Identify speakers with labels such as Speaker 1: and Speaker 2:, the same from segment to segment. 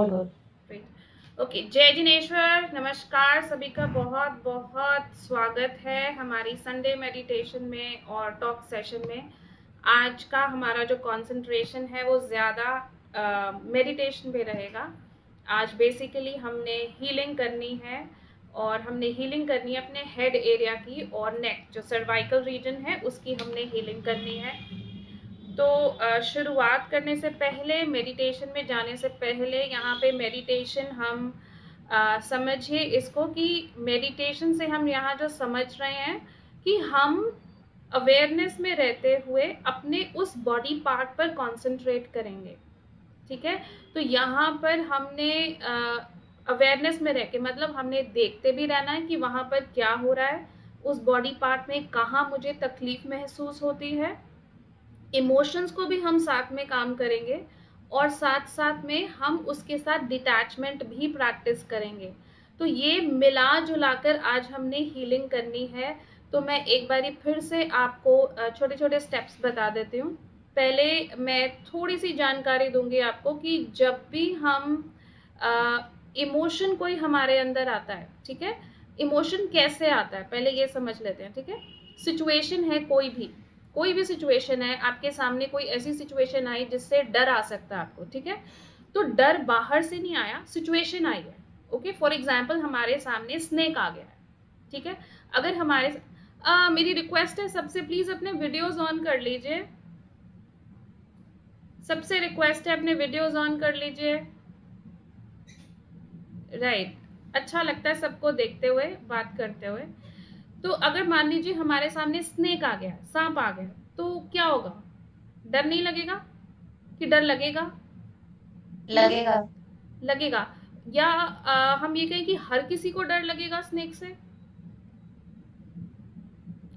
Speaker 1: Okay, जय जिनेश्वर, नमस्कार सभी का बहुत बहुत स्वागत है हमारी संडे मेडिटेशन में और टॉक सेशन में। आज का हमारा जो कंसंट्रेशन है वो ज़्यादा मेडिटेशन पे रहेगा। आज बेसिकली हमने हीलिंग करनी है और हमने हीलिंग करनी है अपने हेड एरिया की और नेक जो सर्वाइकल रीजन है उसकी हमने हीलिंग करनी है। तो शुरुआत करने से पहले, मेडिटेशन में जाने से पहले यहाँ पे मेडिटेशन हम समझिए इसको कि मेडिटेशन से हम यहाँ जो समझ रहे हैं कि हम अवेयरनेस में रहते हुए अपने उस बॉडी पार्ट पर कंसंट्रेट करेंगे। ठीक है, तो यहाँ पर हमने अवेयरनेस में रह के मतलब हमने देखते भी रहना है कि वहाँ पर क्या हो रहा है, उस बॉडी पार्ट में कहाँ मुझे तकलीफ महसूस होती है। इमोशंस को भी हम साथ में काम करेंगे और साथ साथ में हम उसके साथ डिटैचमेंट भी प्रैक्टिस करेंगे। तो ये मिला जुला कर आज हमने हीलिंग करनी है। तो मैं एक बारी फिर से आपको छोटे छोटे स्टेप्स बता देती हूँ। पहले मैं थोड़ी सी जानकारी दूंगी आपको कि जब भी हम इमोशन कोई हमारे अंदर आता है, ठीक है, इमोशन कैसे आता है पहले ये समझ लेते हैं। ठीक है, सिचुएशन है, कोई भी सिचुएशन है, आपके सामने कोई ऐसी सिचुएशन आई जिससे डर आ सकता है आपको। ठीक है, तो डर बाहर से नहीं आया, सिचुएशन आई है। ओके, फॉर एग्जाम्पल हमारे सामने स्नेक आ गया है। ठीक है, अगर हमारे मेरी रिक्वेस्ट है सबसे प्लीज अपने वीडियोस ऑन कर लीजिए, सबसे रिक्वेस्ट है अपने वीडियोस ऑन कर लीजिए। राइट, अच्छा लगता है सबको देखते हुए, बात करते हुए। तो अगर मान लीजिए हमारे सामने स्नेक आ गया, सांप आ गया, तो क्या होगा? डर नहीं लगेगा कि डर लगेगा?
Speaker 2: लगेगा।
Speaker 1: लगेगा। या हम ये कहें कि हर किसी को डर लगेगा स्नेक से?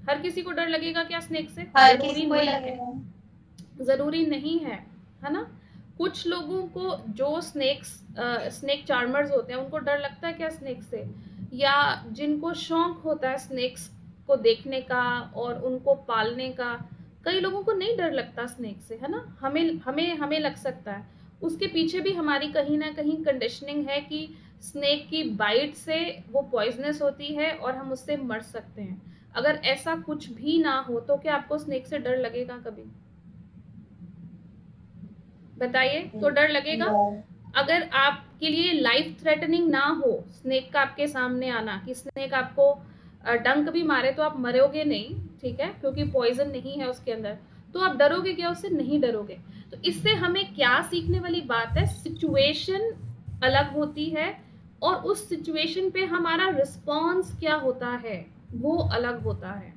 Speaker 1: हर किसी को डर लगेगा क्या स्नेक से?
Speaker 2: हर
Speaker 1: जरूरी
Speaker 2: किसी को ही
Speaker 1: नहीं है,
Speaker 2: लगेगा।
Speaker 1: जरूरी नहीं है ना। कुछ लोगों को जो स्नेक चार्मर्स होते हैं उनको डर लगता है क्या स्नेक से? या जिनको शौक होता है स्नेक्स को देखने का और उनको पालने का, कई लोगों को नहीं डर लगता स्नेक से, है ना। हमें हमें हमें लग सकता है। उसके पीछे भी हमारी कहीं ना कहीं कंडीशनिंग है कि स्नेक की बाइट से वो पॉइजनस होती है और हम उससे मर सकते हैं। अगर ऐसा कुछ भी ना हो तो क्या आपको स्नेक से डर लगेगा कभी? बताइए, तो डर लगेगा? अगर आपके लिए लाइफ थ्रेटनिंग ना हो स्नेक का आपके सामने आना, कि स्नेक आपको डंक भी मारे तो आप मरोगे नहीं, ठीक है, क्योंकि पॉइजन नहीं है उसके अंदर, तो आप डरोगे क्या उससे? नहीं डरोगे। तो इससे हमें क्या सीखने वाली बात है? सिचुएशन अलग होती है और उस सिचुएशन पे हमारा रिस्पॉन्स क्या होता है वो अलग होता है।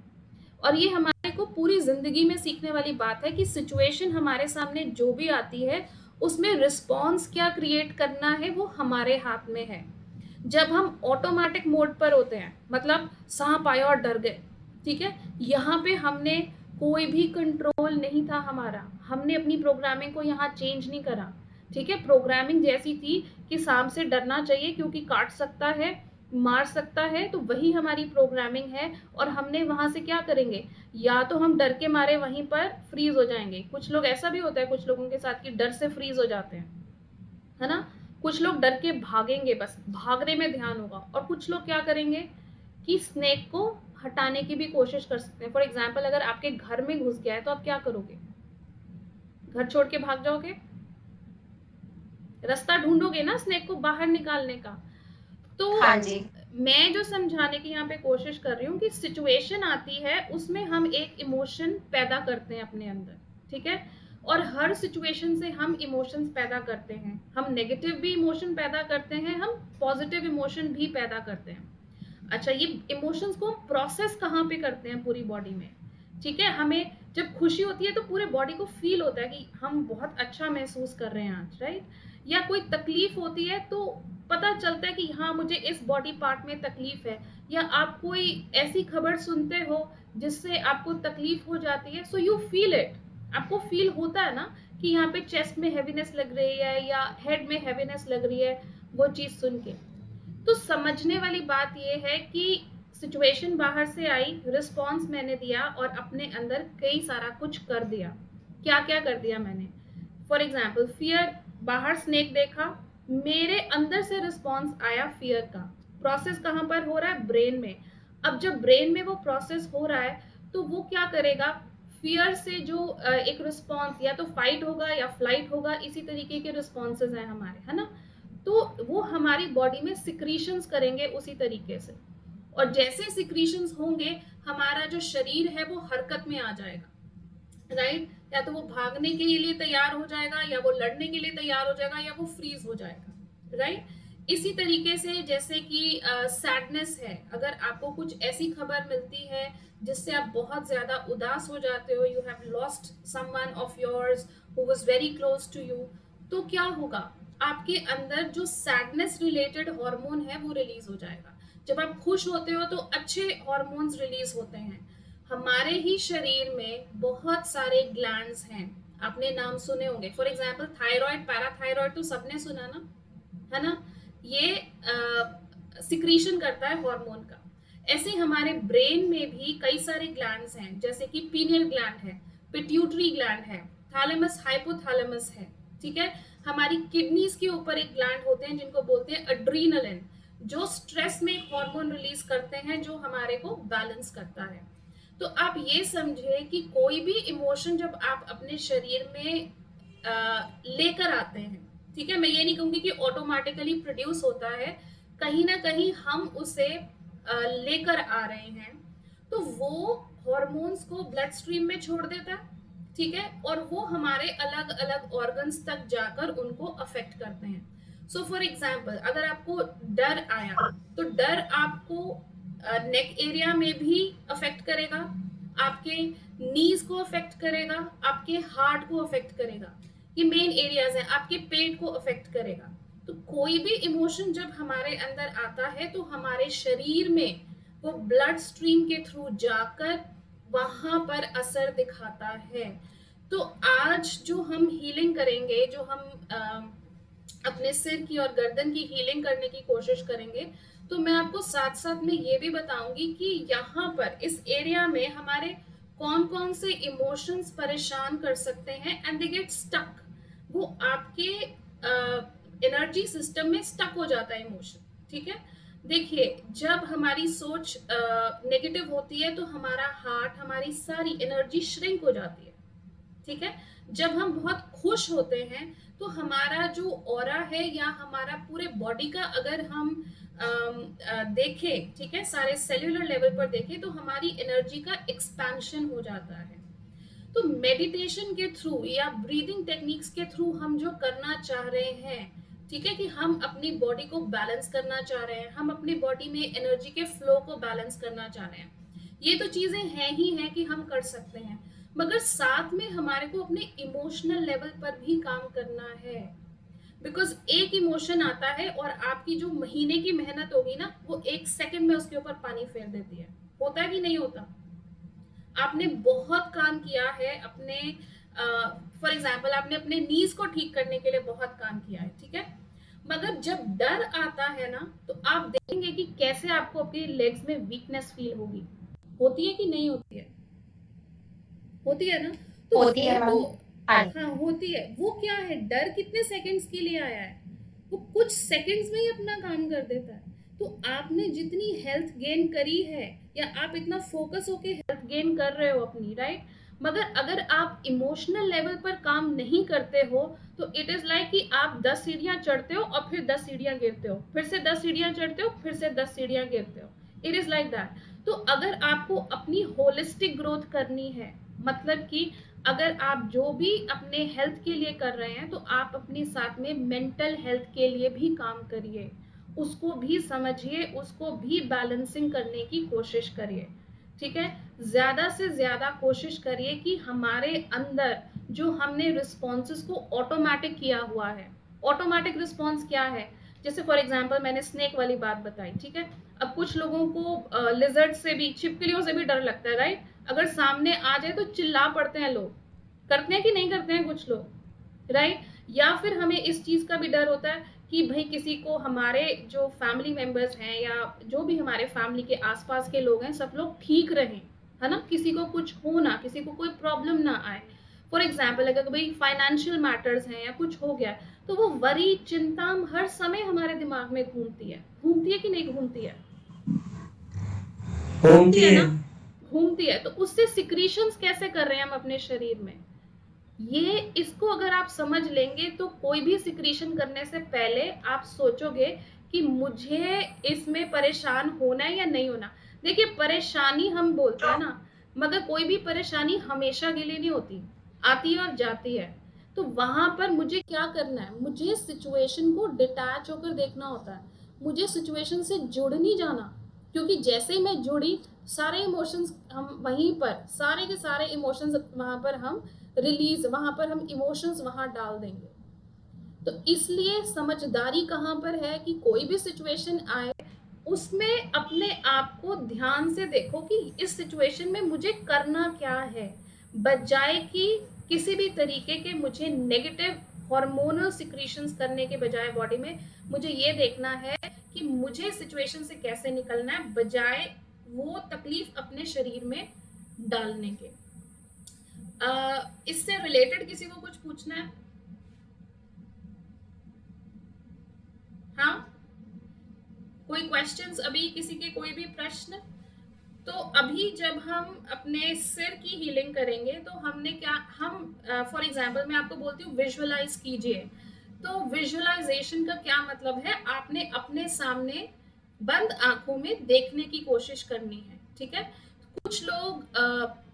Speaker 1: और ये हमारे को पूरी जिंदगी में सीखने वाली बात है कि सिचुएशन हमारे सामने जो भी आती है उसमें रिस्पॉन्स क्या क्रिएट करना है वो हमारे हाथ में है। जब हम ऑटोमेटिक मोड पर होते हैं, मतलब सांप आया और डर गए, ठीक है, यहाँ पे हमने कोई भी कंट्रोल नहीं था हमारा, हमने अपनी प्रोग्रामिंग को यहाँ चेंज नहीं करा। ठीक है, प्रोग्रामिंग जैसी थी कि सांप से डरना चाहिए क्योंकि काट सकता है, मार सकता है, तो वही हमारी प्रोग्रामिंग है। और हमने वहां से क्या करेंगे? या तो हम डर के मारे वहीं पर फ्रीज हो जाएंगे। कुछ लोग ऐसा भी होता है कुछ लोगों के साथ कि डर से फ्रीज हो जाते हैं, है ना। कुछ लोग डर के भागेंगे, बस भागने में ध्यान होगा। और कुछ लोग क्या करेंगे कि स्नेक को हटाने की भी कोशिश कर सकते हैं। फॉर एग्जाम्पल, अगर आपके घर में घुस गया है तो आप क्या करोगे? घर छोड़ के भाग जाओगे? रास्ता ढूंढोगे ना स्नेक को बाहर निकालने का। तो
Speaker 2: हाँ जी।
Speaker 1: मैं जो समझाने की यहाँ पे कोशिश कर रही हूँ कि सिचुएशन आती है उसमें हम एक इमोशन पैदा करते हैं अपने अंदर, ठीक है। और हर सिचुएशन से हम इमोशंस पैदा करते हैं, हम नेगेटिव भी इमोशन पैदा करते हैं, हम पॉजिटिव इमोशन भी पैदा करते हैं। अच्छा, ये इमोशंस को हम प्रोसेस कहाँ पे करते हैं? पूरी बॉडी में, ठीक है। हमें जब खुशी होती है तो पूरे बॉडी को फील होता है कि हम बहुत अच्छा महसूस कर रहे हैं आज, राइट। या कोई तकलीफ होती है तो पता चलता है कि हाँ मुझे इस बॉडी पार्ट में तकलीफ है। या आप कोई ऐसी खबर सुनते हो जिससे आपको तकलीफ हो जाती है, सो यू फील इट, आपको फील होता है ना कि यहाँ पे चेस्ट में हैवीनेस लग रही है या हेड में हैवीनेस लग रही है, वो चीज सुन के। तो समझने वाली बात यह है कि सिचुएशन बाहर से आई, रिस्पॉन्स मैंने दिया और अपने अंदर कई सारा कुछ कर दिया। क्या क्या कर दिया मैंने? फॉर एग्जाम्पल, फियर, बाहर स्नेक देखा, मेरे अंदर से रिस्पॉन्स आया फियर का। प्रोसेस कहाँ पर हो रहा है? ब्रेन में। अब जब ब्रेन में वो प्रोसेस हो रहा है तो वो क्या करेगा? फियर से जो एक रिस्पॉन्स या तो फाइट होगा या फ्लाइट होगा, इसी तरीके के रिस्पॉन्सेज हैं हमारे, है ना? तो वो हमारी बॉडी में सिक्रीशंस करेंगे उसी तरीके से, और जैसे सिक्रीशंस होंगे हमारा जो शरीर है वो हरकत में आ जाएगा, राइट? या तो वो भागने के लिए तैयार हो जाएगा, या वो लड़ने के लिए तैयार हो जाएगा, या वो फ्रीज हो जाएगा, राइट? इसी तरीके से जैसे कि सैडनेस है, अगर आपको कुछ ऐसी खबर मिलती है जिससे आप बहुत ज्यादा उदास हो जाते हो, you have lost someone of yours who was very close to you, तो क्या होगा? आपके अंदर जो सैडनेस रिलेटेड हार्मोन है वो रिलीज हो जाएगा। जब आप खुश होते हो तो अच्छे हार्मोन्स रिलीज होते हैं। हमारे ही शरीर में बहुत सारे ग्लैंड्स हैं, आपने नाम सुने होंगे। फॉर एग्जांपल थायराइड, पैराथायराइड तो सबने सुना ना, है ना? ये सिक्रीशन करता है हार्मोन का। ऐसे हमारे ब्रेन में भी कई सारे ग्लैंड्स हैं, जैसे कि पीनियल ग्लैंड है, पिट्यूटरी ग्लैंड है, थैलेमस हाइपोथैलेमस है, ठीक है? हमारी किडनीज के ऊपर एक ग्लैंड होते हैं जिनको बोलते हैं एड्रीनलिन, जो स्ट्रेस में एक हार्मोन रिलीज करते हैं जो हमारे को बैलेंस करता है। तो आप ये समझे कि कोई भी इमोशन जब आप अपने शरीर में लेकर आते हैं, ठीक है, मैं ये नहीं कहूंगी कि ऑटोमेटिकली प्रोड्यूस होता है, कहीं ना कहीं हम उसे लेकर आ रहे हैं, तो वो हॉर्मोन्स को ब्लड स्ट्रीम में छोड़ देता है, ठीक है, और वो हमारे अलग अलग ऑर्गन्स तक जाकर उनको अफेक्ट करते हैं। सो फॉर एग्जाम्पल, अगर आपको डर आया तो डर आपको नेक एरिया में भी अफेक्ट करेगा, आपके नीज को अफेक्ट करेगा, आपके हार्ट को अफेक्ट करेगा, ये मेन एरियाज हैं, आपके पेट को अफेक्ट करेगा। तो कोई भी इमोशन जब हमारे अंदर आता है तो हमारे शरीर में वो ब्लड स्ट्रीम के थ्रू जाकर वहां पर असर दिखाता है। तो आज जो हम हीलिंग करेंगे, जो हम अपने सिर की और गर्दन की हीलिंग करने की कोशिश करेंगे, तो मैं आपको साथ साथ में ये भी बताऊंगी कि यहाँ पर इस एरिया में हमारे कौन कौन से इमोशंस परेशान कर सकते हैं एंड दे गेट स्टक। वो आपके एनर्जी सिस्टम में स्टक हो जाता है इमोशन, ठीक है? देखिए, जब हमारी सोच नेगेटिव होती है तो हमारा हार्ट, हमारी सारी एनर्जी श्रिंक हो जाती है, ठीक है? जब हम बहुत खुश होते हैं तो हमारा जो ऑरा है या हमारा पूरे बॉडी का अगर हम देखें, ठीक है, सारे सेल्यूलर लेवल पर देखें, तो हमारी एनर्जी का एक्सपेंशन हो जाता है। तो मेडिटेशन के थ्रू या ब्रीदिंग टेक्निक्स के थ्रू हम जो करना चाह रहे हैं, ठीक है, कि हम अपनी बॉडी को बैलेंस करना चाह रहे हैं, हम अपनी बॉडी में एनर्जी के फ्लो को बैलेंस करना चाह रहे हैं, ये तो चीजें हैं ही हैं कि हम कर सकते हैं, मगर साथ में हमारे को अपने इमोशनल लेवल पर भी काम करना है। बिकॉज एक इमोशन आता है और आपकी जो महीने की मेहनत होगी ना, वो एक सेकंड में उसके ऊपर पानी फेर देती है। होता है कि नहीं होता? आपने बहुत काम किया है अपने, फॉर एग्जाम्पल आपने अपने नीज को ठीक करने के लिए बहुत काम किया है, ठीक है, मगर जब डर आता है ना तो आप देखेंगे कि कैसे आपको अपने लेग्स में वीकनेस फील होगी। होती है कि नहीं होती है? होती है ना? तो
Speaker 2: होती है
Speaker 1: वो
Speaker 2: मैम। हाँ
Speaker 1: तो हाँ होती है। वो क्या है, डर कितने सेकंड्स के लिए आया है, वो कुछ सेकंड्स में ही अपना काम कर देता है। तो आपने जितनी हेल्थ गेन करी है, या आप इतना फोकस होके हेल्थ गेन कर रहे हो अपनी, राइट, मगर अगर आप इमोशनल लेवल पर काम नहीं करते हो तो इट इज लाइक कि आप 10 सीढ़ियां चढ़ते हो और फिर 10 सीढ़ियां गिरते हो, फिर से 10 सीढ़ियां चढ़ते हो, फिर से 10 सीढ़ियां गिरते हो। It is like that. तो अगर आपको अपनी होलिस्टिक ग्रोथ करनी है, मतलब कि अगर आप जो भी अपने हेल्थ के लिए कर रहे हैं तो आप अपने साथ में मेंटल हेल्थ के लिए भी काम करिए, उसको भी समझिए, उसको भी बैलेंसिंग करने की कोशिश करिए, ठीक है? ज्यादा से ज्यादा कोशिश करिए कि हमारे अंदर जो हमने रिस्पॉन्सेस को ऑटोमेटिक किया हुआ है, ऑटोमेटिक रिस्पॉन्स क्या है? जैसे फॉर एग्जाम्पल मैंने स्नेक वाली बात बताई, ठीक है, अब कुछ लोगों को लिजर्ड से भी, छिपकलियों से भी डर लगता है, राइट? अगर सामने आ जाए तो चिल्ला पड़ते हैं लोग, करते हैं कि नहीं करते हैं कुछ लोग, राइट? या फिर हमें इस चीज का भी डर होता है कि भाई किसी को, हमारे जो फैमिली मेंबर्स हैं या जो भी हमारे फैमिली के आसपास के लोग हैं, सब लोग ठीक रहें, है ना, किसी को कुछ हो ना, किसी को कोई प्रॉब्लम ना आए। फॉर एग्जाम्पल अगर भाई फाइनेंशियल मैटर्स हैं या कुछ हो गया, तो वो वरी चिंता हर समय हमारे दिमाग में घूमती है कि नहीं घूमती है? घूमती है ना? घूमती है। तो उससे सिक्रीशंस कैसे कर रहे हैं हम अपने शरीर में, ये इसको अगर आप समझ लेंगे तो कोई भी सिक्रीशन करने से पहले आप सोचोगे कि मुझे इसमें परेशान होना है या नहीं होना। देखिए, परेशानी हम बोलते हैं ना, मगर कोई भी परेशानी हमेशा के लिए नहीं होती, आती है और जाती है। तो वहां पर मुझे क्या करना है, मुझे सिचुएशन को डिटैच होकर देखना होता है, मुझे सिचुएशन से जुड़ नहीं जाना, क्योंकि जैसे ही मैं जुड़ी सारे इमोशंस हम वहीं पर, सारे के सारे इमोशंस वहां पर हम रिलीज, वहां पर हम इमोशंस वहां डाल देंगे। तो इसलिए समझदारी कहाँ पर है कि कोई भी सिचुएशन आए उसमें अपने आप को ध्यान से देखो कि इस सिचुएशन में मुझे करना क्या है, बजाय कि किसी भी तरीके के मुझे नेगेटिव हार्मोनल सिक्रीशंस करने के बजाय बॉडी में मुझे ये देखना है कि मुझे सिचुएशन से कैसे निकलना है, बजाय वो तकलीफ अपने शरीर में डालने के। इससे रिलेटेड किसी को कुछ पूछना है? हाँ, कोई क्वेश्चंस अभी, किसी के कोई भी प्रश्न? तो अभी जब हम अपने सिर की हीलिंग करेंगे तो हमने क्या, हम फॉर एग्जांपल मैं आपको बोलती हूँ विजुअलाइज कीजिए। तो विजुअलाइजेशन का क्या मतलब है, आपने अपने सामने बंद आंखों में देखने की कोशिश करनी है, ठीक है? कुछ लोग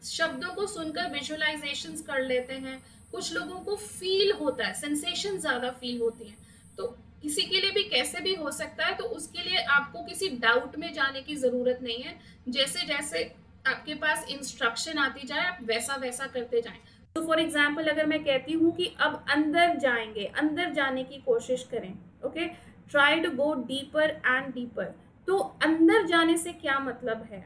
Speaker 1: शब्दों को सुनकर विजुअलाइजेशंस कर लेते हैं, कुछ लोगों को फील होता है, सेंसेशन ज्यादा फील होती है। तो किसी के लिए भी कैसे भी हो सकता है, तो उसके लिए आपको किसी डाउट में जाने की जरूरत नहीं है। जैसे जैसे आपके पास इंस्ट्रक्शन आती जाए आप वैसा वैसा करते जाएं। तो फॉर एग्जाम्पल अगर मैं कहती हूँ कि अब अंदर जाएंगे, अंदर जाने की कोशिश करें, okay, try to go deeper and deeper. तो अंदर जाने से क्या मतलब है,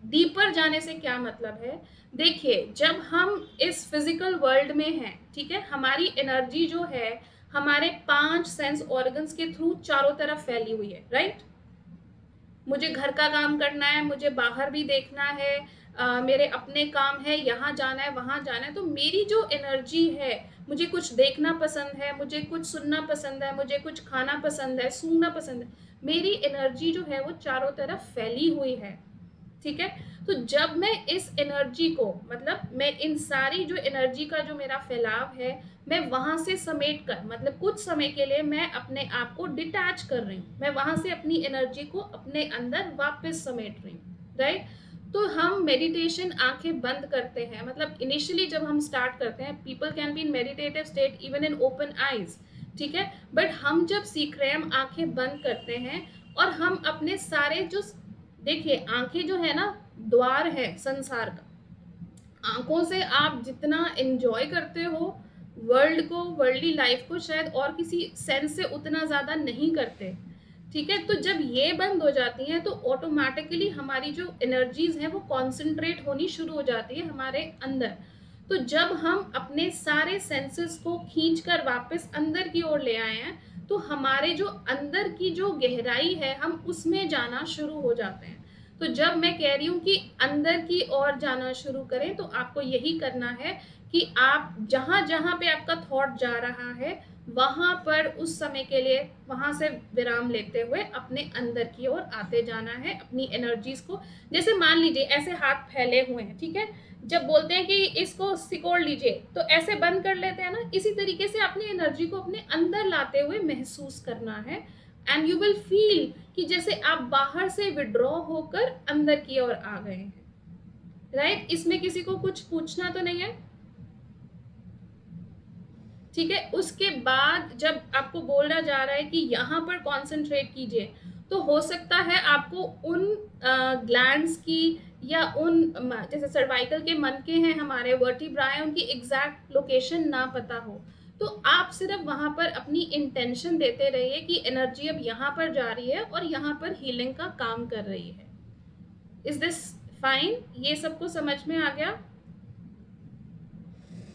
Speaker 1: डीपर जाने से क्या मतलब है? देखिए, जब हम इस फिजिकल वर्ल्ड में हैं, ठीक है, हमारी एनर्जी जो है हमारे 5 सेंस ऑर्गन्स के थ्रू चारों तरफ फैली हुई है, राइट? मुझे घर का काम करना है, मुझे बाहर भी देखना है, मेरे अपने काम है, यहाँ जाना है वहाँ जाना है, तो मेरी जो एनर्जी है, मुझे कुछ देखना पसंद है, मुझे कुछ सुनना पसंद है, मुझे कुछ खाना पसंद है, सूंघना पसंद है, मेरी एनर्जी जो है वो चारों तरफ फैली हुई है, ठीक है? तो जब मैं इस एनर्जी को, मतलब मैं इन सारी जो एनर्जी का जो मेरा फैलाव है, मैं वहां से समेट कर, मतलब कुछ समय के लिए मैं अपने आप को डिटैच कर रही हूँ, मैं वहां से अपनी एनर्जी को अपने अंदर वापस समेट रही हूँ, राइट? तो हम मेडिटेशन आंखें बंद करते हैं, मतलब इनिशियली जब हम स्टार्ट करते हैं, people can be in meditative state even in open eyes, ठीक है? बट हम जब सीख रहे हैं, हम आंखें बंद करते हैं और हम अपने सारे जो, देखिए आंखें जो है ना द्वार है संसार का, आंखों से आप जितना एंजॉय करते हो वर्ल्ड को, वर्ल्डली लाइफ को, शायद और किसी सेंस से उतना ज्यादा नहीं करते, ठीक है? तो जब ये बंद हो जाती हैं तो ऑटोमेटिकली हमारी जो एनर्जीज हैं वो कॉन्सेंट्रेट होनी शुरू हो जाती है हमारे अंदर। तो जब हम अपने सारे सेंसेस को खींचकर वापस अंदर की ओर ले आए हैं, तो हमारे जो अंदर की जो गहराई है हम उसमें जाना शुरू हो जाते हैं। तो जब मैं कह रही हूँ कि अंदर की ओर जाना शुरू करें, तो आपको यही करना है कि आप जहां जहां पे आपका थॉट जा रहा है वहां पर उस समय के लिए वहां से विराम लेते हुए अपने अंदर की ओर आते जाना है, अपनी एनर्जीज को, जैसे मान लीजिए ऐसे हाथ फैले हुए हैं, ठीक है, जब बोलते हैं कि इसको सिकोड़ लीजिए तो ऐसे बंद कर लेते हैं ना, इसी तरीके से अपनी एनर्जी को अपने अंदर लाते हुए महसूस करना है, एंड यू विल फील कि जैसे आप बाहर से विड्रॉ होकर अंदर की ओर आ गए हैं, राइट? इसमें किसी को कुछ पूछना तो नहीं है? ठीक है। उसके बाद जब आपको बोला जा रहा है कि यहाँ पर कॉन्सेंट्रेट कीजिए, तो हो सकता है आपको उन ग्लैंड्स की या उन जैसे सर्वाइकल के मनके हैं हमारे, वर्टिब्रा है, उनकी एग्जैक्ट लोकेशन ना पता हो, तो आप सिर्फ वहां पर अपनी इंटेंशन देते रहिए कि एनर्जी अब यहाँ पर जा रही है और यहाँ पर हीलिंग का काम कर रही है। Is this fine? ये सबको समझ में आ गया?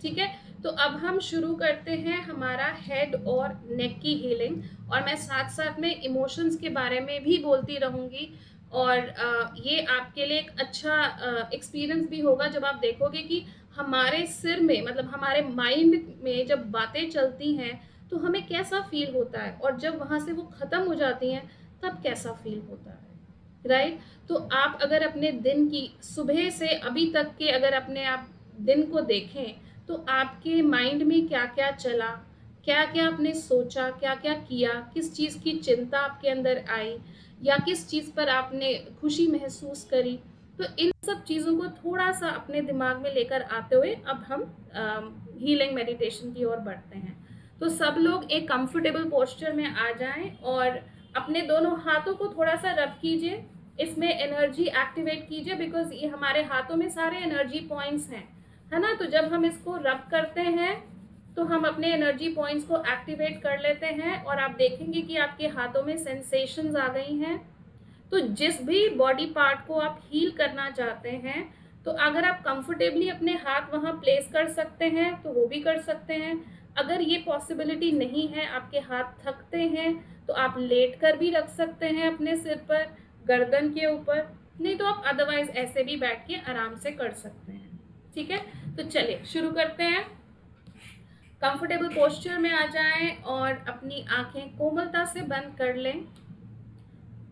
Speaker 1: ठीक है। तो अब हम शुरू करते हैं हमारा हेड और नेक की हीलिंग, और मैं साथ साथ में इमोशंस के बारे में भी बोलती रहूंगी, और ये आपके लिए एक अच्छा एक्सपीरियंस भी होगा जब आप देखोगे कि हमारे सिर में, मतलब हमारे माइंड में जब बातें चलती हैं तो हमें कैसा फील होता है, और जब वहाँ से वो ख़त्म हो जाती हैं तब कैसा फील होता है, राइट? तो आप अगर अपने दिन की सुबह से अभी तक के अगर अपने आप दिन को देखें, तो आपके माइंड में क्या-क्या चला, क्या-क्या आपने सोचा, क्या-क्या किया, किस चीज़ की चिंता आपके अंदर आई या किस चीज़ पर आपने खुशी महसूस करी। तो इन सब चीज़ों को थोड़ा-सा अपने दिमाग में लेकर आते हुए अब हम हीलिंग मेडिटेशन की ओर बढ़ते हैं। तो सब लोग एक कंफर्टेबल पोस्चर में आ जाएँ और अपने दोनों हाथों को थोड़ा-सा रब कीजिए, इसमें एनर्जी एक्टिवेट कीजिए, बिकॉज़ ये हमारे हाथों में सारे एनर्जी पॉइंट्स हैं, है ना? तो जब हम इसको रब करते हैं, तो हम अपने एनर्जी पॉइंट्स को एक्टिवेट कर लेते हैं और आप देखेंगे कि आपके हाथों में सेंसेशंस आ गई हैं। तो जिस भी बॉडी पार्ट को आप हील करना चाहते हैं, तो अगर आप कंफर्टेबली अपने हाथ वहाँ प्लेस कर सकते हैं तो वो भी कर सकते हैं। अगर ये पॉसिबिलिटी नहीं है, आपके हाथ थकते हैं, तो आप लेट कर भी रख सकते हैं अपने सिर पर, गर्दन के ऊपर, नहीं तो आप अदरवाइज ऐसे भी बैठ के आराम से कर सकते हैं। ठीक है, तो चलिए शुरू करते हैं। कंफर्टेबल पोस्चर में आ जाएं और अपनी आंखें कोमलता से बंद कर लें।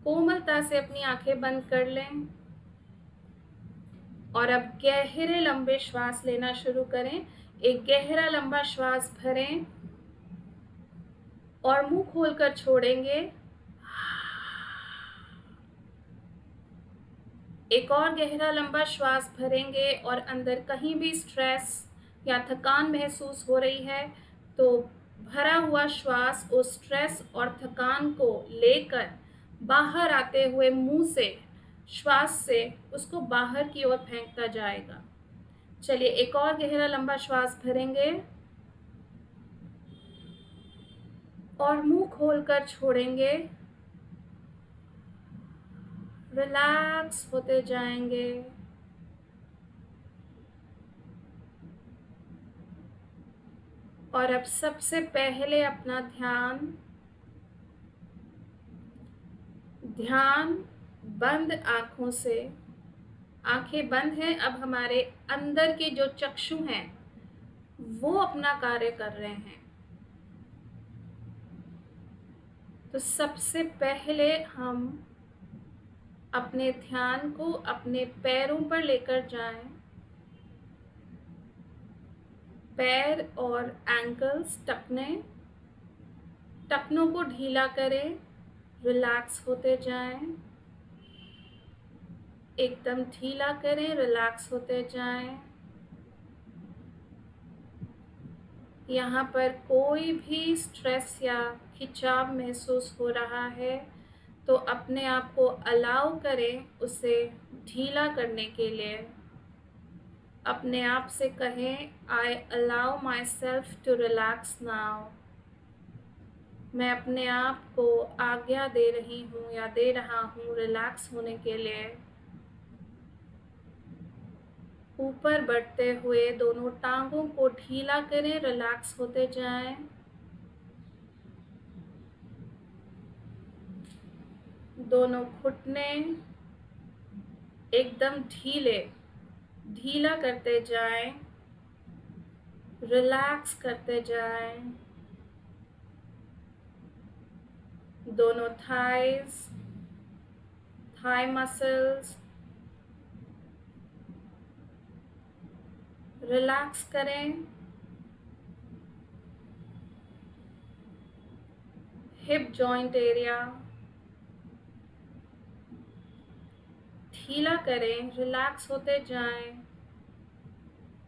Speaker 1: कोमलता से अपनी आंखें बंद कर लें और अब गहरे लंबे श्वास लेना शुरू करें। एक गहरा लंबा श्वास भरें और मुंह खोलकर छोड़ेंगे। एक और गहरा लंबा श्वास भरेंगे और अंदर कहीं भी स्ट्रेस या थकान महसूस हो रही है तो भरा हुआ श्वास उस स्ट्रेस और थकान को लेकर बाहर आते हुए मुंह से श्वास से उसको बाहर की ओर फेंकता जाएगा। चलिए एक और गहरा लंबा श्वास भरेंगे और मुंह खोलकर छोड़ेंगे। रिलैक्स होते जाएंगे। और अब सबसे पहले अपना ध्यान बंद आँखों से, आंखें बंद हैं, अब हमारे अंदर के जो चक्षु हैं वो अपना कार्य कर रहे हैं। तो सबसे पहले हम अपने ध्यान को अपने पैरों पर लेकर जाएं। पैर और एंकल्स, टखनों को ढीला करें, रिलैक्स होते जाएं। एकदम ढीला करें, रिलैक्स होते जाएं। यहाँ पर कोई भी स्ट्रेस या खिंचाव महसूस हो रहा है तो अपने आप को अलाउ करें उसे ढीला करने के लिए। अपने आप से कहें, I allow myself to relax now. मैं अपने आप को आज्ञा दे रही हूँ या दे रहा हूँ रिलैक्स होने के लिए। ऊपर बढ़ते हुए दोनों टांगों को ढीला करें, रिलैक्स होते जाएं। दोनों घुटने एकदम ढीला करते जाएं, रिलैक्स करते जाएं। दोनों थाई मसल्स रिलैक्स करें। हिप जॉइंट एरिया ढीला करें, रिलैक्स होते जाएं।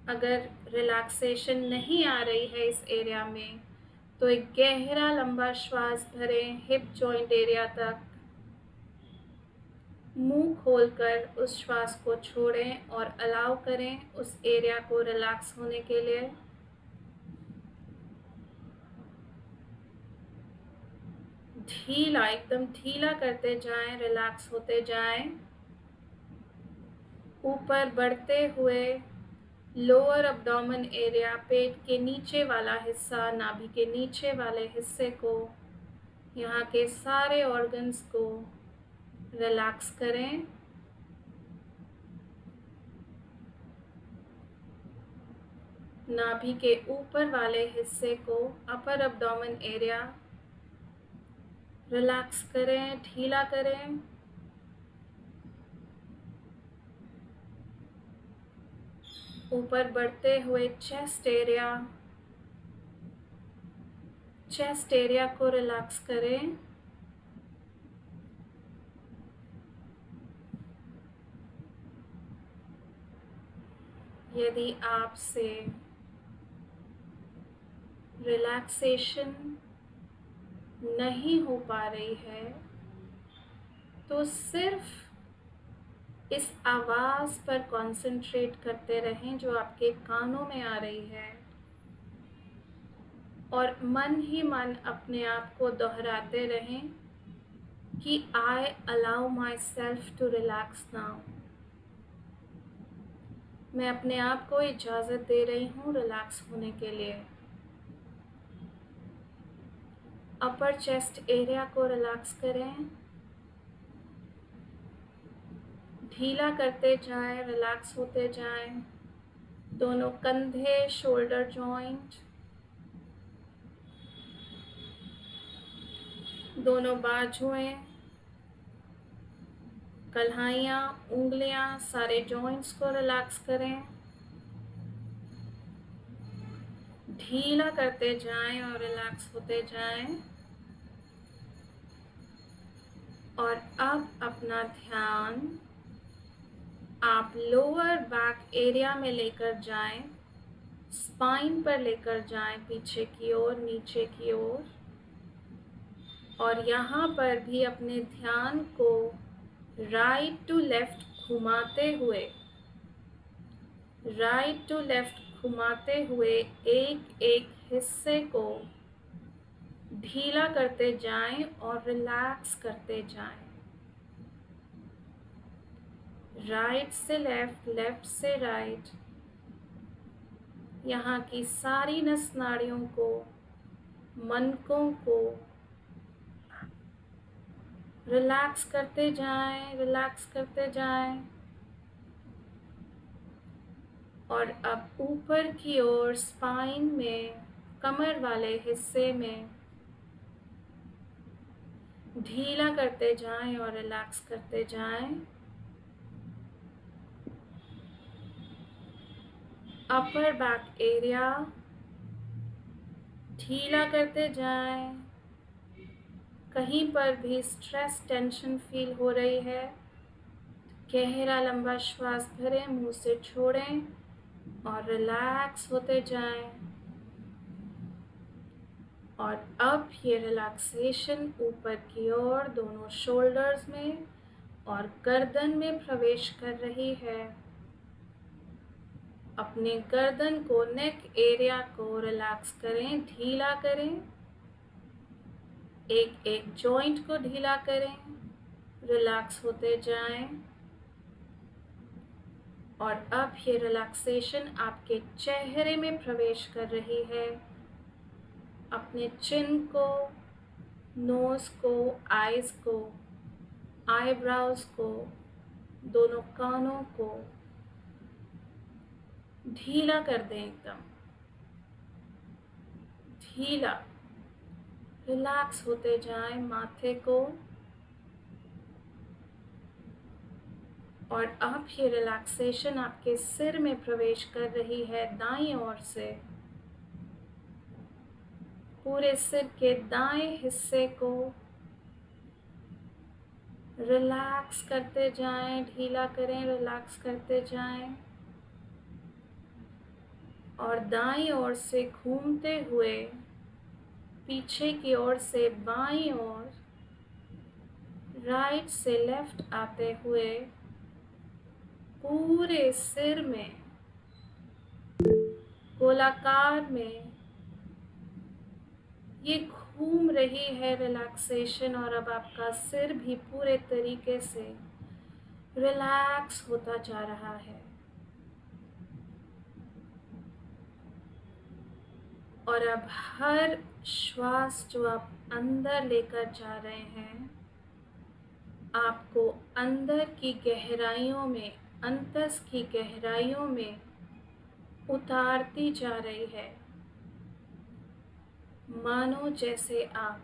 Speaker 1: अगर रिलैक्सेशन नहीं आ रही है इस एरिया में तो एक गहरा लंबा श्वास भरें हिप जॉइंट एरिया तक। मुंह खोलकर उस श्वास को छोड़ें और अलाउ करें उस एरिया को रिलैक्स होने के लिए। एकदम ढीला करते जाएं, रिलैक्स होते जाएं। ऊपर बढ़ते हुए लोअर अब्डोमेन एरिया, पेट के नीचे वाला हिस्सा, नाभि के नीचे वाले हिस्से को, यहाँ के सारे ऑर्गन्स को रिलैक्स करें। नाभि के ऊपर वाले हिस्से को, अपर एब्डोमेन एरिया, रिलैक्स करें, ढीला करें। ऊपर बढ़ते हुए चेस्ट एरिया को रिलैक्स करें। यदि आपसे रिलैक्सेशन नहीं हो पा रही है तो सिर्फ इस आवाज़ पर कंसंट्रेट करते रहें जो आपके कानों में आ रही है, और मन ही मन अपने आप को दोहराते रहें कि I allow myself to relax now. मैं अपने आप को इजाज़त दे रही हूँ रिलैक्स होने के लिए। अपर चेस्ट एरिया को रिलैक्स करें, ढीला करते जाएं, रिलैक्स होते जाएं। दोनों कंधे, शोल्डर जॉइंट, दोनों बाजुएं, कल्हाइयाँ, उंगलियां, सारे जॉइंट्स को रिलैक्स करें। ढीला करते जाएं और रिलैक्स होते जाएं। और अब अपना ध्यान आप लोअर बैक एरिया में लेकर जाएं, स्पाइन पर लेकर जाएं, पीछे की ओर, नीचे की ओर। और यहाँ पर भी अपने ध्यान को राइट टू लेफ्ट घुमाते हुए एक एक हिस्से को ढीला करते जाएं और रिलैक्स करते जाएं। राइट से लेफ्ट, लेफ्ट से राइट, यहाँ की सारी नस नाड़ियों को, मनकों को रिलैक्स करते जाएं, रिलैक्स करते जाएं। और अब ऊपर की ओर स्पाइन में, कमर वाले हिस्से में ढीला करते जाएं और रिलैक्स करते जाएं। अपर बैक एरिया ढीला करते जाएं। कहीं पर भी स्ट्रेस, टेंशन फील हो रही है, गहरा लंबा श्वास भरें, मुंह से छोड़ें और रिलैक्स होते जाएं। और अब ये रिलैक्सेशन ऊपर की ओर दोनों शोल्डर्स में और गर्दन में प्रवेश कर रही है। अपने गर्दन को, नेक एरिया को रिलैक्स करें, ढीला करें। एक एक जॉइंट को ढीला करें, रिलैक्स होते जाएं। और अब ये रिलैक्सेशन आपके चेहरे में प्रवेश कर रही है। अपने चिन को, नोज को, आईज को, आईब्राउज को, दोनों कानों को ढीला कर दें, एकदम ढीला। रिलैक्स होते जाएं माथे को। और अब ये रिलैक्सेशन आपके सिर में प्रवेश कर रही है दाईं ओर से। पूरे सिर के दाएं हिस्से को रिलैक्स करते जाएं, ढीला करें, रिलैक्स करते जाएं। और दाईं ओर से घूमते हुए पीछे की ओर से बाईं ओर, राइट से लेफ्ट आते हुए पूरे सिर में गोलाकार में ये घूम रही है रिलैक्सेशन। और अब आपका सिर भी पूरे तरीके से रिलैक्स होता जा रहा है। और अब हर श्वास जो आप अंदर लेकर जा रहे हैं, आपको अंदर की गहराइयों में, अंतस की गहराइयों में उतारती जा रही है, मानो जैसे आप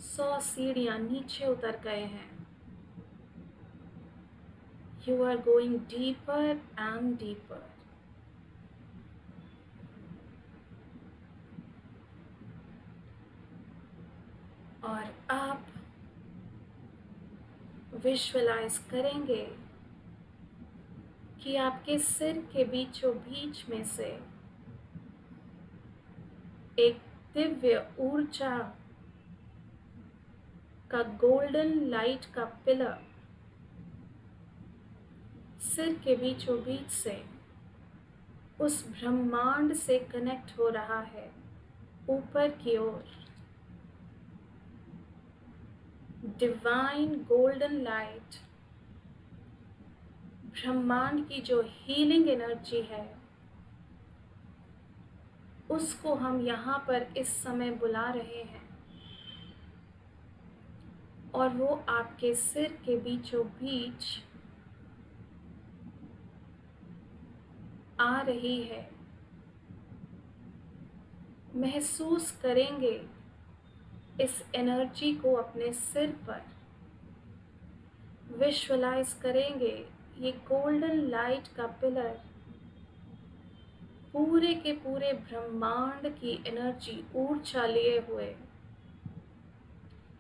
Speaker 1: 100 सीढ़ियां नीचे उतर गए हैं। You are going deeper and deeper. और आप विजुअलाइज करेंगे कि आपके सिर के बीचों बीच में से एक दिव्य ऊर्जा का गोल्डन लाइट का पिलर सिर के बीचों बीच से उस ब्रह्मांड से कनेक्ट हो रहा है ऊपर की ओर। डिवाइन गोल्डन लाइट, ब्रह्मांड की जो हीलिंग एनर्जी है, उसको हम यहाँ पर इस समय बुला रहे हैं और वो आपके सिर के बीचों बीच आ रही है। महसूस करेंगे इस एनर्जी को अपने सिर पर। विजुअलाइज करेंगे ये गोल्डन लाइट का पिलर पूरे के पूरे ब्रह्मांड की एनर्जी, ऊर्जा लिए हुए,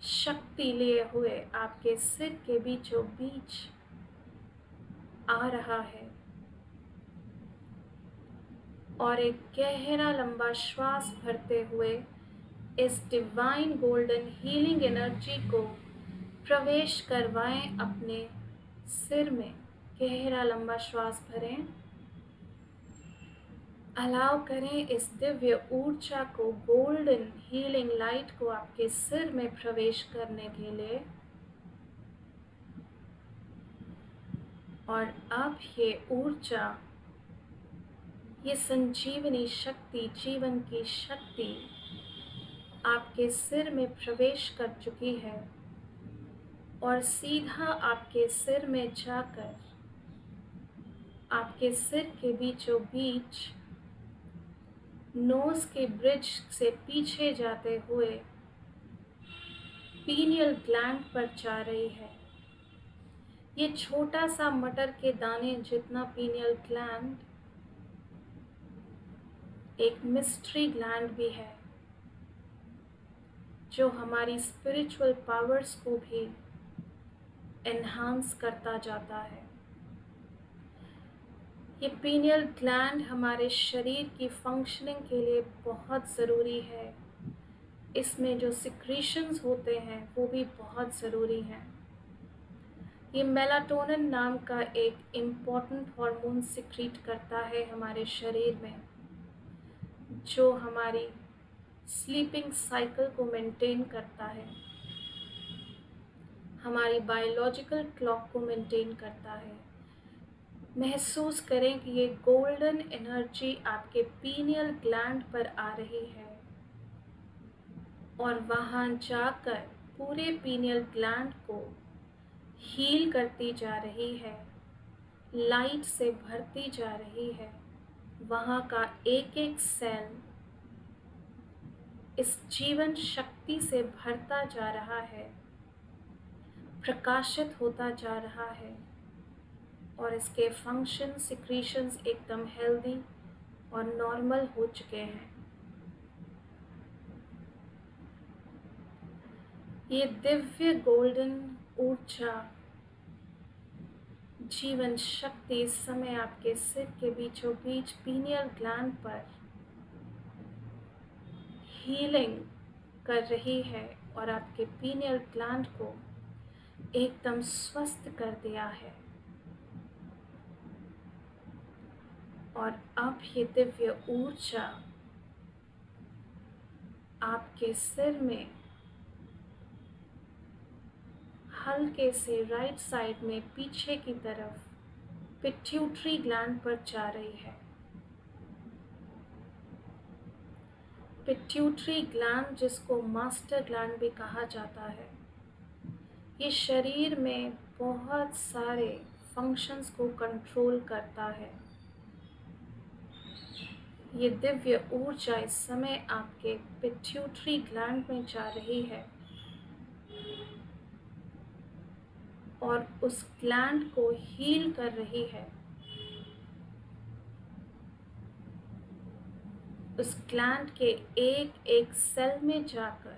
Speaker 1: शक्ति लिए हुए आपके सिर के बीचों बीच आ रहा है। और एक गहरा लंबा श्वास भरते हुए इस डिवाइन गोल्डन हीलिंग एनर्जी को प्रवेश करवाएं अपने सिर में। गहरा लंबा श्वास भरें, अलाउ करें इस दिव्य ऊर्जा को, गोल्डन हीलिंग लाइट को आपके सिर में प्रवेश करने के लिए। और अब ये ऊर्जा, ये संजीवनी शक्ति, जीवन की शक्ति आपके सिर में प्रवेश कर चुकी है और सीधा आपके सिर में जाकर आपके सिर के बीचों बीच नोज के ब्रिज से पीछे जाते हुए पीनियल ग्लैंड पर जा रही है। ये छोटा सा मटर के दाने जितना पीनियल ग्लैंड एक मिस्ट्री ग्लैंड भी है जो हमारी स्पिरिचुअल पावर्स को भी एनहांस करता जाता है। ये पीनियल ग्लैंड हमारे शरीर की फंक्शनिंग के लिए बहुत ज़रूरी है। इसमें जो सिक्रीशंस होते हैं वो भी बहुत ज़रूरी हैं। ये मेलाटोनिन नाम का एक इम्पॉर्टेंट हार्मोन सिक्रीट करता है हमारे शरीर में, जो हमारी स्लीपिंग साइकिल को मेंटेन करता है, हमारी बायोलॉजिकल क्लॉक को मेंटेन करता है। महसूस करें कि ये गोल्डन एनर्जी आपके पीनियल ग्लैंड पर आ रही है और वहाँ जाकर पूरे पीनियल ग्लैंड को हील करती जा रही है, लाइट से भरती जा रही है। वहाँ का एक एक सेल इस जीवन शक्ति से भरता जा रहा है, प्रकाशित होता जा रहा है और इसके फंक्शन, सिक्रीशंस एकदम हेल्दी और नॉर्मल हो चुके हैं। ये दिव्य गोल्डन ऊर्जा, जीवन शक्ति इस समय आपके सिर के बीचों बीच पीनियल ग्लैंड पर हीलिंग कर रही है और आपके पीनियल ग्लैंड को एकदम स्वस्थ कर दिया है। और अब ये दिव्य ऊर्जा आपके सिर में हल्के से राइट साइड में पीछे की तरफ पिट्यूटरी ग्लैंड पर जा रही है। पिट्यूटरी ग्लैंड, जिसको मास्टर ग्लैंड भी कहा जाता है, ये शरीर में बहुत सारे फंक्शंस को कंट्रोल करता है। ये दिव्य ऊर्जा इस समय आपके पिट्यूटरी ग्लैंड में जा रही है और उस ग्लैंड को हील कर रही है। उस ग्लैंड के एक एक सेल में जाकर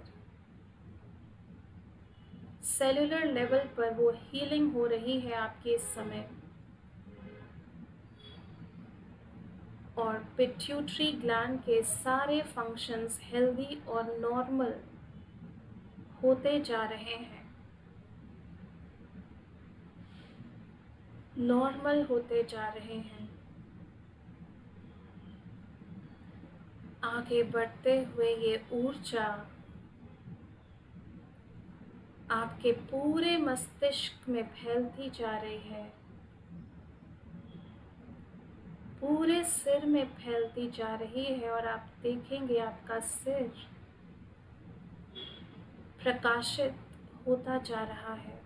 Speaker 1: सेलुलर लेवल पर वो हीलिंग हो रही है आपके इस समय। और पिट्यूटरी ग्लैंड के सारे फंक्शंस हेल्दी और नॉर्मल होते जा रहे हैं, नॉर्मल होते जा रहे हैं। आगे बढ़ते हुए ये ऊर्जा आपके पूरे मस्तिष्क में फैलती जा रही है, पूरे सिर में फैलती जा रही है और आप देखेंगे आपका सिर प्रकाशित होता जा रहा है।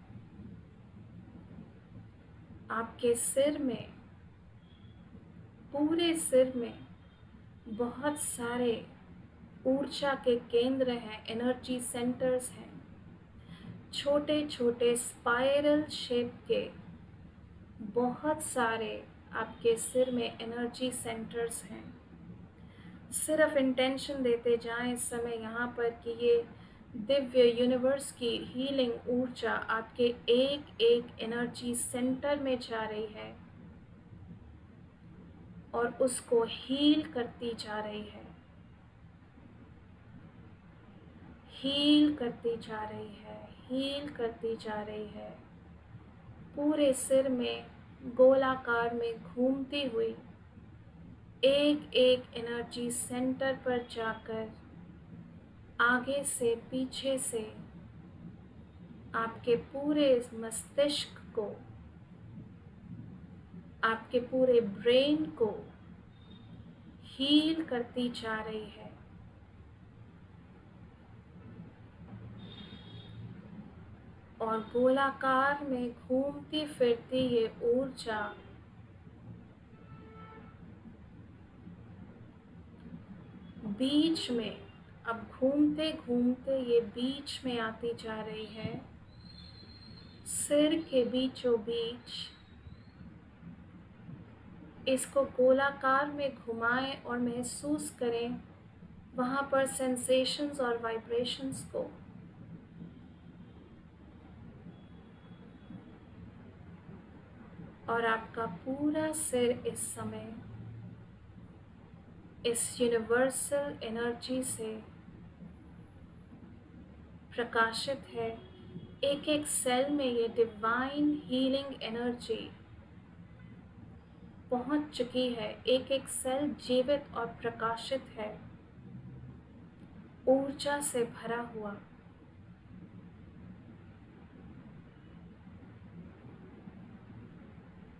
Speaker 1: आपके सिर में, पूरे सिर में बहुत सारे ऊर्जा के केंद्र हैं, एनर्जी सेंटर्स हैं। छोटे छोटे स्पाइरल शेप के बहुत सारे आपके सिर में एनर्जी सेंटर्स हैं। सिर्फ इंटेंशन देते जाएं इस समय यहाँ पर कि ये दिव्य यूनिवर्स की हीलिंग ऊर्जा आपके एक एक एनर्जी सेंटर में जा रही है और उसको हील करती जा रही है, हील करती जा रही है, हील करती जा रही है। पूरे सिर में गोलाकार में घूमती हुई एक एक एनर्जी सेंटर पर जाकर आगे से पीछे से आपके पूरे मस्तिष्क को, आपके पूरे ब्रेन को हील करती जा रही है। और गोलाकार में घूमती फिरती ये ऊर्जा बीच में, अब घूमते घूमते ये बीच में आती जा रही है, सिर के बीचों बीच। इसको गोलाकार में घुमाएं और महसूस करें वहाँ पर सेंसेशंस और वाइब्रेशंस को। और आपका पूरा सिर इस समय इस यूनिवर्सल एनर्जी से प्रकाशित है। एक एक सेल में ये डिवाइन हीलिंग एनर्जी पहुंच चुकी है, एक एक सेल जीवित और प्रकाशित है, ऊर्जा से भरा हुआ।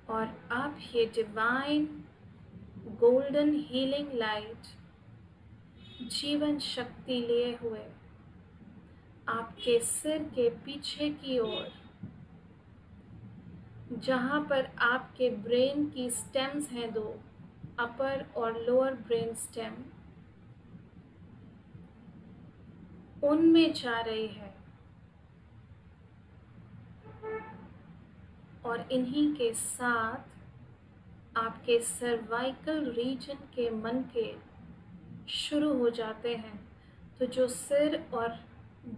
Speaker 1: और अब ये डिवाइन गोल्डन हीलिंग लाइट जीवन शक्ति लिए हुए आपके सिर के पीछे की ओर, जहाँ पर आपके ब्रेन की स्टेम्स हैं दो, अपर और लोअर ब्रेन स्टेम, उनमें जा रही है। और इन्हीं के साथ आपके सर्वाइकल रीजन के मनके शुरू हो जाते हैं। तो जो सिर और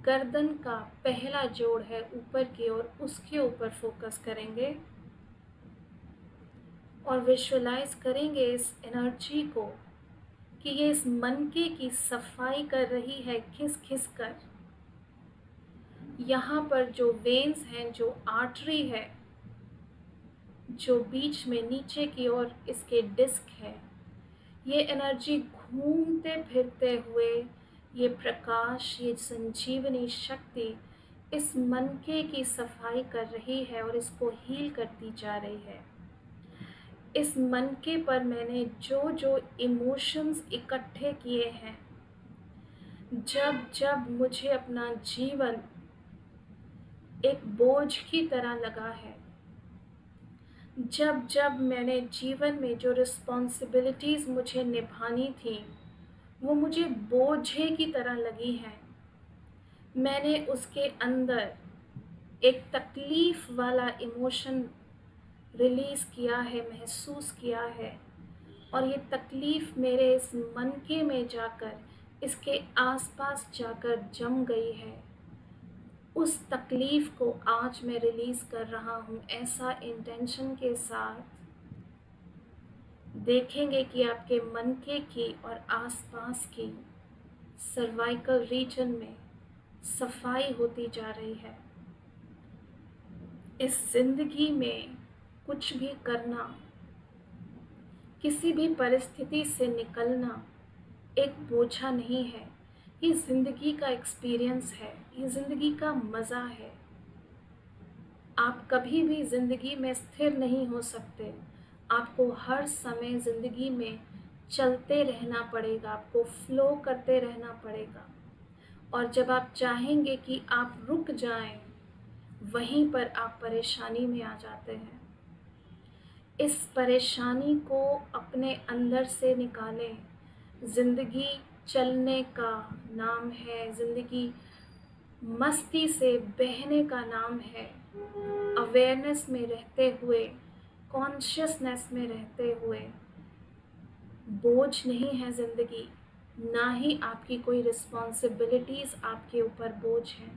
Speaker 1: गर्दन का पहला जोड़ है ऊपर की ओर, उसके ऊपर फोकस करेंगे और विजुअलाइज करेंगे इस एनर्जी को कि ये इस मनके की सफाई कर रही है खिस खिस कर। यहाँ पर जो वेन्स हैं, जो आर्टरी है, जो बीच में नीचे की ओर इसके डिस्क है, ये एनर्जी घूमते फिरते हुए ये प्रकाश, ये संजीवनी शक्ति इस मनके की सफाई कर रही है और इसको हील करती जा रही है। इस मनके पर मैंने जो जो इमोशंस इकट्ठे किए हैं, जब जब मुझे अपना जीवन एक बोझ की तरह लगा है, जब जब मैंने जीवन में जो रिस्पॉन्सिबिलिटीज़ मुझे निभानी थी, वो मुझे बोझे की तरह लगी हैं। मैंने उसके अंदर एक तकलीफ़ वाला इमोशन रिलीज़ किया है, महसूस किया है, और ये तकलीफ़ मेरे इस मनके में जाकर, इसके आसपास जाकर जम गई है। उस तकलीफ़ को आज मैं रिलीज़ कर रहा हूँ, ऐसा इंटेंशन के साथ। देखेंगे कि आपके मनके की और आसपास की सर्वाइकल रीजन में सफाई होती जा रही है। इस ज़िंदगी में कुछ भी करना, किसी भी परिस्थिति से निकलना एक बोझा नहीं है। ये ज़िंदगी का एक्सपीरियंस है, ये ज़िंदगी का मज़ा है। आप कभी भी ज़िंदगी में स्थिर नहीं हो सकते। आपको हर समय ज़िंदगी में चलते रहना पड़ेगा, आपको फ्लो करते रहना पड़ेगा। और जब आप चाहेंगे कि आप रुक जाएं, वहीं पर आप परेशानी में आ जाते हैं। इस परेशानी को अपने अंदर से निकालें। ज़िंदगी चलने का नाम है, ज़िंदगी मस्ती से बहने का नाम है। अवेयरनेस में रहते हुए, कॉन्शियसनेस में रहते हुए। बोझ नहीं है ज़िंदगी, ना ही आपकी कोई रिस्पॉन्सिबिलिटीज़ आपके ऊपर बोझ हैं।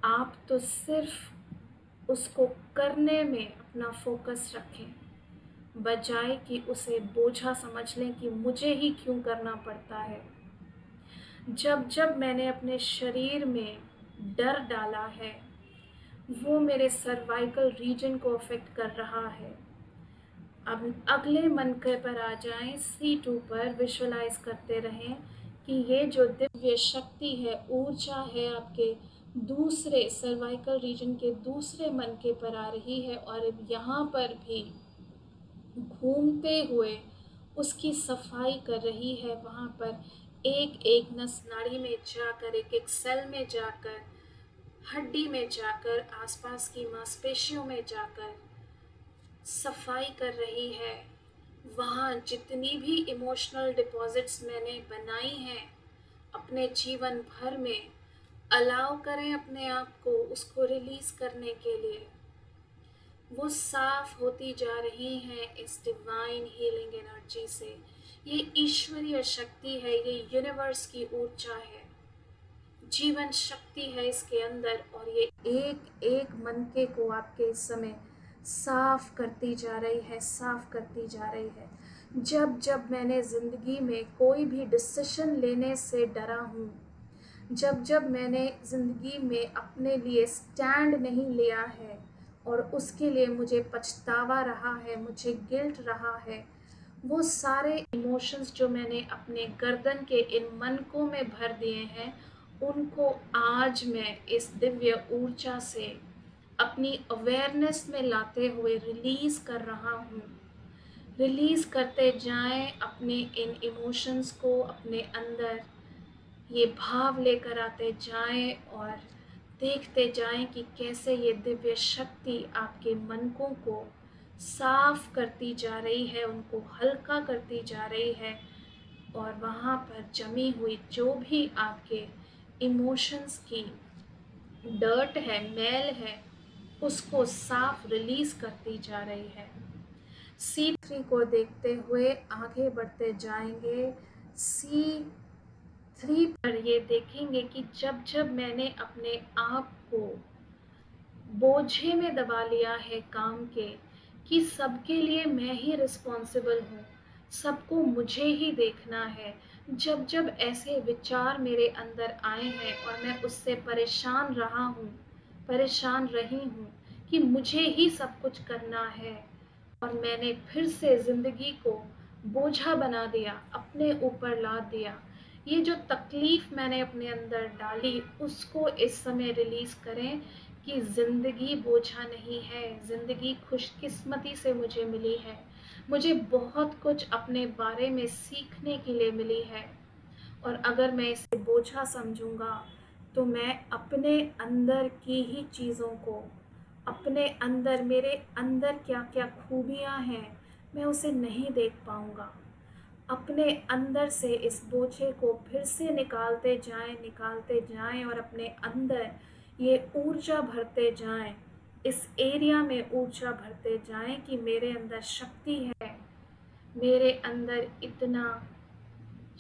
Speaker 1: आप तो सिर्फ उसको करने में अपना फोकस रखें, बजाय कि उसे बोझा समझ लें कि मुझे ही क्यों करना पड़ता है। जब जब मैंने अपने शरीर में डर डाला है, वो मेरे सर्वाइकल रीजन को अफेक्ट कर रहा है। अब अगले मनके पर आ जाएं, C2 पर विजुअलाइज करते रहें कि ये जो दिव्य शक्ति है, ऊर्जा है, आपके दूसरे सर्वाइकल रीजन के दूसरे मनके पर आ रही है और यहाँ पर भी घूमते हुए उसकी सफाई कर रही है। वहाँ पर एक एक नस नाड़ी में जाकर, एक एक सेल में जाकर, हड्डी में जाकर, आसपास की मांसपेशियों में जाकर सफाई कर रही है। वहाँ जितनी भी इमोशनल डिपॉजिट्स मैंने बनाई हैं अपने जीवन भर में, अलाउ करें अपने आप को उसको रिलीज़ करने के लिए। वो साफ होती जा रही हैं इस डिवाइन हीलिंग एनर्जी से। ये ईश्वरीय शक्ति है, ये यूनिवर्स की ऊर्जा है, जीवन शक्ति है इसके अंदर, और ये एक एक मनके को आपके इस समय साफ करती जा रही है, साफ करती जा रही है। जब जब मैंने ज़िंदगी में कोई भी डिसीजन लेने से डरा हूँ, जब जब मैंने ज़िंदगी में अपने लिए स्टैंड नहीं लिया है और उसके लिए मुझे पछतावा रहा है, मुझे गिल्ट रहा है, वो सारे इमोशंस जो मैंने अपने गर्दन के इन मनकों में भर दिए हैं, उनको आज मैं इस दिव्य ऊर्जा से अपनी अवेयरनेस में लाते हुए रिलीज़ कर रहा हूँ। रिलीज़ करते जाएं अपने इन इमोशंस को, अपने अंदर ये भाव लेकर आते जाएं और देखते जाएं कि कैसे ये दिव्य शक्ति आपके मनकों को साफ करती जा रही है, उनको हल्का करती जा रही है, और वहाँ पर जमी हुई जो भी आपके इमोशंस की डर्ट है, मैल है, उसको साफ रिलीज करती जा रही है। C3 को देखते हुए आगे बढ़ते जाएंगे। C3 पर ये देखेंगे कि जब जब मैंने अपने आप को बोझे में दबा लिया है काम के, कि सबके लिए मैं ही रिस्पॉन्सिबल हूँ, सबको मुझे ही देखना है, जब जब ऐसे विचार मेरे अंदर आए हैं और मैं उससे परेशान रहा हूँ, परेशान रही हूँ कि मुझे ही सब कुछ करना है, और मैंने फिर से ज़िंदगी को बोझा बना दिया, अपने ऊपर लाद दिया। ये जो तकलीफ़ मैंने अपने अंदर डाली, उसको इस समय रिलीज़ करें कि ज़िंदगी बोझा नहीं है, ज़िंदगी खुशकिस्मती से मुझे मिली है। मुझे बहुत कुछ अपने बारे में सीखने के लिए मिली है, और अगर मैं इसे बोझा समझूंगा तो मैं अपने अंदर की ही चीज़ों को अपने अंदर, मेरे अंदर क्या क्या खूबियाँ हैं, मैं उसे नहीं देख पाऊँगा। अपने अंदर से इस बोझे को फिर से निकालते जाएं और अपने अंदर ये ऊर्जा भरते जाएं, इस एरिया में ऊर्जा भरते जाएं कि मेरे अंदर शक्ति है, मेरे अंदर इतना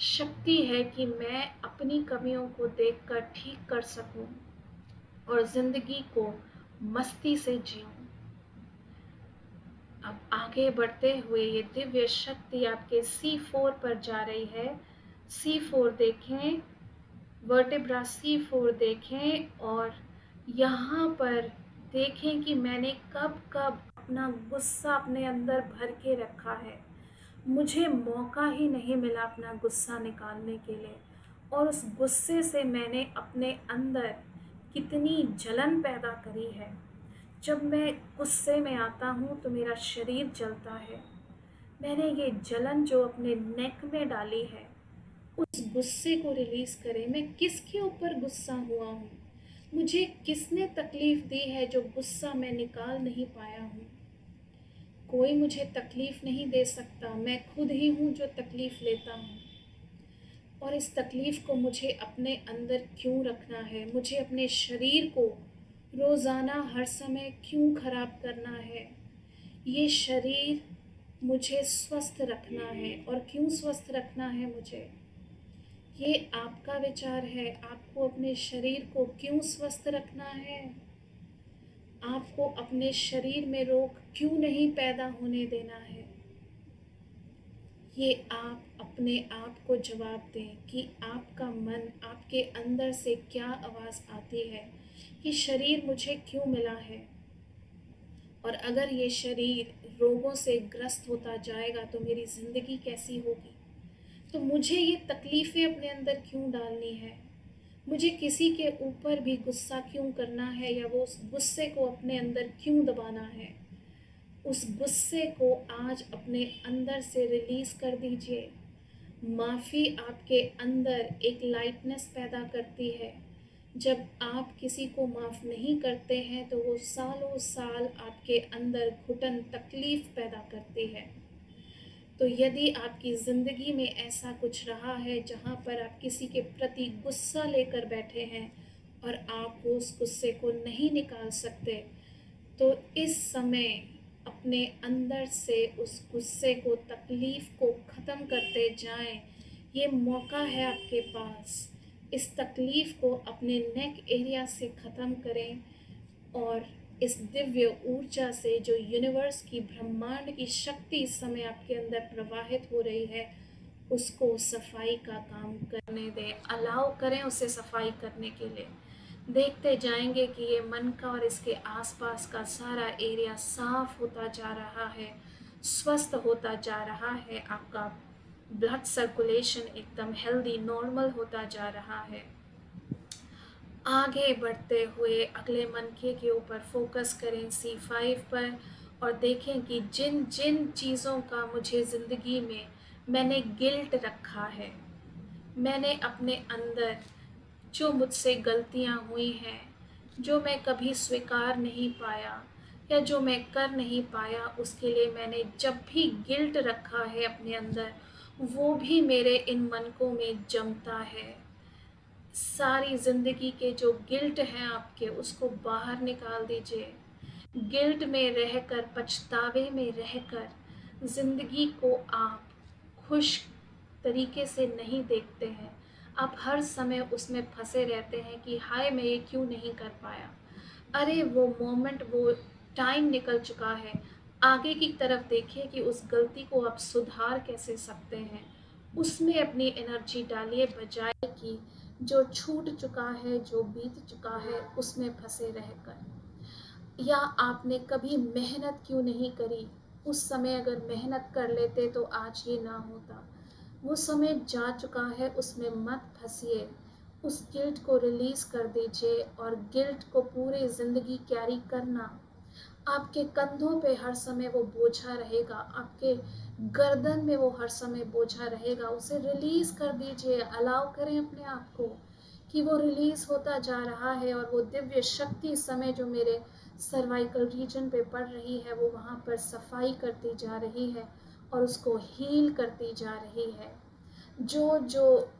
Speaker 1: शक्ति है कि मैं अपनी कमियों को देखकर ठीक कर सकूं और ज़िंदगी को मस्ती से जीऊं। अब आगे बढ़ते हुए ये दिव्य शक्ति आपके C4 पर जा रही है। C4 देखें, वर्टेब्रा C4 देखें और यहाँ पर देखें कि मैंने कब कब अपना गुस्सा अपने अंदर भर के रखा है। मुझे मौका ही नहीं मिला अपना गुस्सा निकालने के लिए, और उस गुस्से से मैंने अपने अंदर कितनी जलन पैदा करी है। जब मैं गुस्से में आता हूँ तो मेरा शरीर जलता है। मैंने ये जलन जो अपने नेक में डाली है, उस गुस्से को रिलीज़ करें। मैं किसके ऊपर गुस्सा हुआ हूँ, मुझे किसने तकलीफ़ दी है जो गुस्सा मैं निकाल नहीं पाया हूँ। कोई मुझे तकलीफ़ नहीं दे सकता, मैं खुद ही हूँ जो तकलीफ़ लेता हूँ। और इस तकलीफ़ को मुझे अपने अंदर क्यों रखना है, मुझे अपने शरीर को रोज़ाना हर समय क्यों ख़राब करना है। ये शरीर मुझे स्वस्थ रखना है, और क्यों स्वस्थ रखना है मुझे, ये आपका विचार है। आपको अपने शरीर को क्यों स्वस्थ रखना है, आपको अपने शरीर में रोग क्यों नहीं पैदा होने देना है, ये आप अपने आप को जवाब दें कि आपका मन, आपके अंदर से क्या आवाज़ आती है कि शरीर मुझे क्यों मिला है। और अगर ये शरीर रोगों से ग्रस्त होता जाएगा तो मेरी ज़िंदगी कैसी होगी। तो मुझे ये तकलीफ़ें अपने अंदर क्यों डालनी है, मुझे किसी के ऊपर भी गुस्सा क्यों करना है, या वो उस गुस्से को अपने अंदर क्यों दबाना है। उस गुस्से को आज अपने अंदर से रिलीज़ कर दीजिए। माफ़ी आपके अंदर एक लाइटनेस पैदा करती है। जब आप किसी को माफ़ नहीं करते हैं तो वो सालों साल आपके अंदर घुटन, तकलीफ़ पैदा करती है। तो यदि आपकी ज़िंदगी में ऐसा कुछ रहा है जहाँ पर आप किसी के प्रति गुस्सा लेकर बैठे हैं और आप उस गुस्से को नहीं निकाल सकते, तो इस समय अपने अंदर से उस गुस्से को, तकलीफ़ को ख़त्म करते जाएं। ये मौका है आपके पास। इस तकलीफ़ को अपने नेक एरिया से ख़त्म करें और इस दिव्य ऊर्जा से जो यूनिवर्स की, ब्रह्मांड की शक्ति इस समय आपके अंदर प्रवाहित हो रही है, उसको सफाई का काम करने दें। अलाउ करें उसे सफाई करने के लिए। देखते जाएंगे कि ये मन का और इसके आसपास का सारा एरिया साफ होता जा रहा है, स्वस्थ होता जा रहा है। आपका ब्लड सर्कुलेशन एकदम हेल्दी, नॉर्मल होता जा रहा है। आगे बढ़ते हुए अगले मनके के ऊपर फोकस करें, C5 पर, और देखें कि जिन जिन चीज़ों का मुझे ज़िंदगी में मैंने गिल्ट रखा है, मैंने अपने अंदर जो मुझसे गलतियां हुई हैं, जो मैं कभी स्वीकार नहीं पाया या जो मैं कर नहीं पाया, उसके लिए मैंने जब भी गिल्ट रखा है अपने अंदर, वो भी मेरे इन मनकों में जमता है। सारी ज़िंदगी के जो गिल्ट हैं आपके, उसको बाहर निकाल दीजिए। गिल्ट में रहकर, पछतावे में रहकर ज़िंदगी को आप खुश तरीके से नहीं देखते हैं। आप हर समय उसमें फंसे रहते हैं कि हाय मैं ये क्यों नहीं कर पाया। अरे वो मोमेंट, वो टाइम निकल चुका है। आगे की तरफ देखिए कि उस गलती को आप सुधार कैसे सकते हैं, उसमें अपनी एनर्जी डालिए, बजाय कि जो छूट चुका है, जो बीत चुका है, उसमें फंसे रहकर। या आपने कभी मेहनत क्यों नहीं करी, उस समय अगर मेहनत कर लेते तो आज ये ना होता। वो समय जा चुका है, उसमें मत फंसिए। उस गिल्ट को रिलीज़ कर दीजिए, और गिल्ट को पूरी ज़िंदगी कैरी करना, आपके कंधों पे हर समय वो बोझा रहेगा, आपके गर्दन में वो हर समय बोझा रहेगा। उसे रिलीज़ कर दीजिए। अलाउ करें अपने आप को
Speaker 3: कि वो रिलीज़ होता जा रहा है और वो दिव्य शक्ति इस समय जो मेरे सर्वाइकल रीजन पे पड़ रही है वो वहाँ पर सफाई करती जा रही है और उसको हील करती जा रही है। जो जो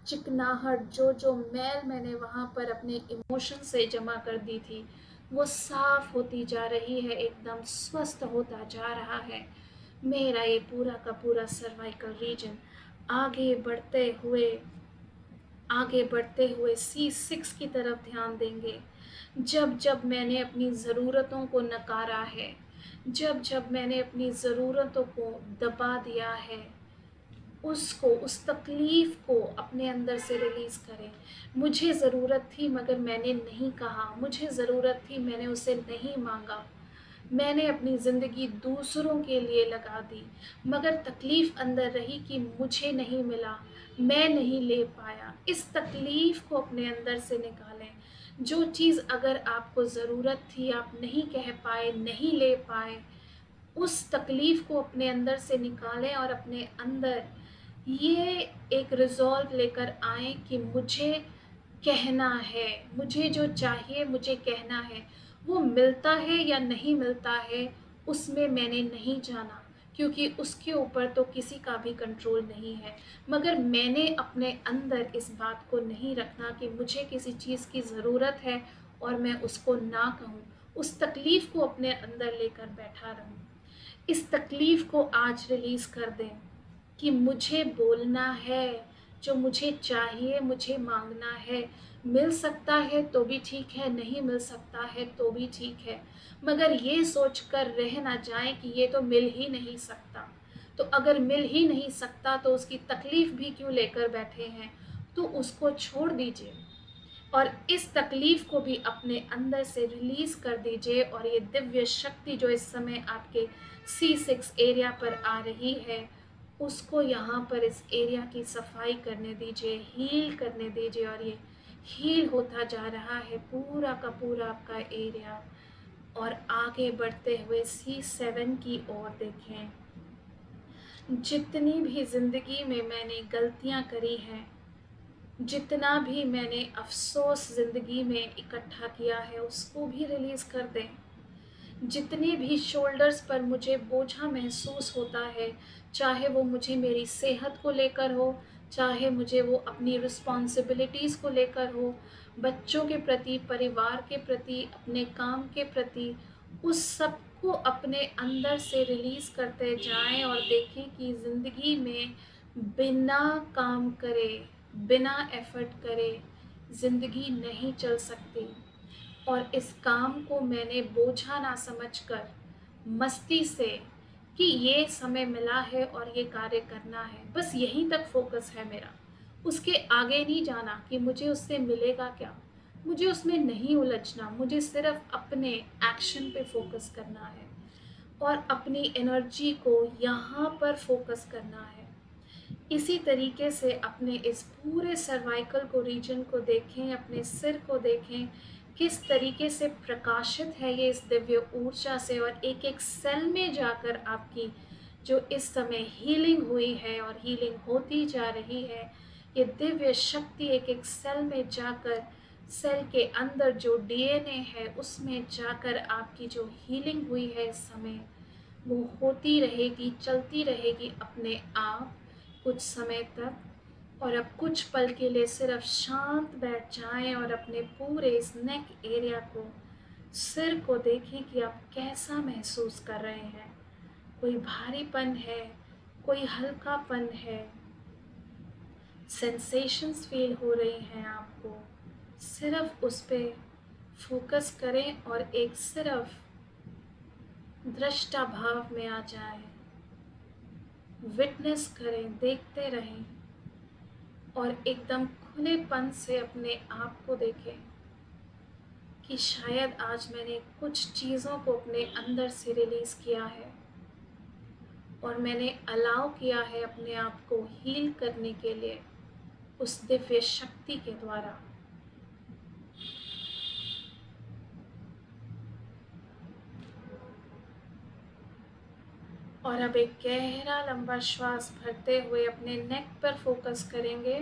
Speaker 3: चिकनाहट, जो जो मैल मैंने वहाँ पर अपने इमोशन से जमा कर दी थी, वो साफ होती जा रही है, एकदम स्वस्थ होता जा रहा है। मेरा ये पूरा का पूरा सर्वाइकल रीजन आगे बढ़ते हुए C6 की तरफ ध्यान देंगे। जब जब मैंने अपनी ज़रूरतों को नकारा है, जब जब मैंने अपनी ज़रूरतों को दबा दिया है, उसको, उस तकलीफ़ को अपने अंदर से रिलीज़ करें। मुझे ज़रूरत थी मगर मैंने नहीं कहा, मुझे ज़रूरत थी मैंने उसे नहीं मांगा। मैंने अपनी ज़िंदगी दूसरों के लिए लगा दी मगर तकलीफ़ अंदर रही कि मुझे नहीं मिला, मैं नहीं ले पाया। इस तकलीफ़ को अपने अंदर से निकालें। जो चीज़ अगर आपको ज़रूरत थी आप नहीं कह पाए, नहीं ले पाए, उस तकलीफ़ को अपने अंदर से निकालें और अपने अंदर ये एक रिज़ॉल्व लेकर आएँ कि मुझे कहना है, मुझे जो चाहिए मुझे कहना है। वो मिलता है या नहीं मिलता है उसमें मैंने नहीं जाना, क्योंकि उसके ऊपर तो किसी का भी कंट्रोल नहीं है। मगर मैंने अपने अंदर इस बात को नहीं रखना कि मुझे किसी चीज़ की ज़रूरत है और मैं उसको ना कहूँ, उस तकलीफ़ को अपने अंदर लेकर बैठा रहूँ। इस तकलीफ़ को आज रिलीज़ कर दें कि मुझे बोलना है, जो मुझे चाहिए मुझे मांगना है। मिल सकता है तो भी ठीक है, नहीं मिल सकता है तो भी ठीक है, मगर ये सोच कर रह ना जाएं कि ये तो मिल ही नहीं सकता। तो अगर मिल ही नहीं सकता तो उसकी तकलीफ़ भी क्यों लेकर बैठे हैं, तो उसको छोड़ दीजिए और इस तकलीफ़ को भी अपने अंदर से रिलीज़ कर दीजिए। और ये दिव्य शक्ति जो इस समय आपके C6 एरिया पर आ रही है, उसको यहाँ पर इस एरिया की सफाई करने दीजिए, हील करने दीजिए और ये हील होता जा रहा है पूरा का पूरा आपका एरिया। और आगे बढ़ते हुए C7 की ओर देखें। जितनी भी ज़िंदगी में मैंने गलतियाँ करी हैं, जितना भी मैंने अफ़सोस ज़िंदगी में इकट्ठा किया है उसको भी रिलीज़ कर दें। जितने भी शोल्डर्स पर मुझे बोझा महसूस होता है, चाहे वो मुझे मेरी सेहत को लेकर हो, चाहे मुझे वो अपनी रिस्पॉन्सिबिलिटीज़ को लेकर हो, बच्चों के प्रति, परिवार के प्रति, अपने काम के प्रति, उस सब को अपने अंदर से रिलीज़ करते जाएँ और देखें कि ज़िंदगी में बिना काम करे, बिना एफ़र्ट करे ज़िंदगी नहीं चल सकती। और इस काम को मैंने बोझा ना समझकर मस्ती से कि ये समय मिला है और ये कार्य करना है, बस यहीं तक फ़ोकस है मेरा। उसके आगे नहीं जाना कि मुझे उससे मिलेगा क्या, मुझे उसमें नहीं उलझना, मुझे सिर्फ़ अपने एक्शन पे फ़ोकस करना है और अपनी एनर्जी को यहाँ पर फ़ोकस करना है। इसी तरीके से अपने इस पूरे सर्वाइकल को, रीजन को देखें, अपने सिर को देखें, किस तरीके से प्रकाशित है ये इस दिव्य ऊर्जा से और एक-एक सेल में जाकर आपकी जो इस समय हीलिंग हुई है और हीलिंग होती जा रही है, ये दिव्य शक्ति एक-एक सेल में जाकर, सेल के अंदर जो डीएनए है उसमें जाकर आपकी जो हीलिंग हुई है इस समय, वो होती रहेगी, चलती रहेगी अपने आप कुछ समय तक। और अब कुछ पल के लिए सिर्फ शांत बैठ जाएं और अपने पूरे इस नेक एरिया को, सिर को देखें कि आप कैसा महसूस कर रहे हैं। कोई भारीपन है, कोई हल्कापन है, सेंसेशंस फील हो रही हैं आपको, सिर्फ उस पे फोकस करें और एक सिर्फ दृष्टा भाव में आ जाएं, विटनेस करें, देखते रहें और एकदम खुलेपन से अपने आप को देखें कि शायद आज मैंने कुछ चीज़ों को अपने अंदर से रिलीज़ किया है और मैंने अलाउ किया है अपने आप को हील करने के लिए उस दिव्य शक्ति के द्वारा। और अब एक गहरा लंबा श्वास भरते हुए अपने नेक पर फोकस करेंगे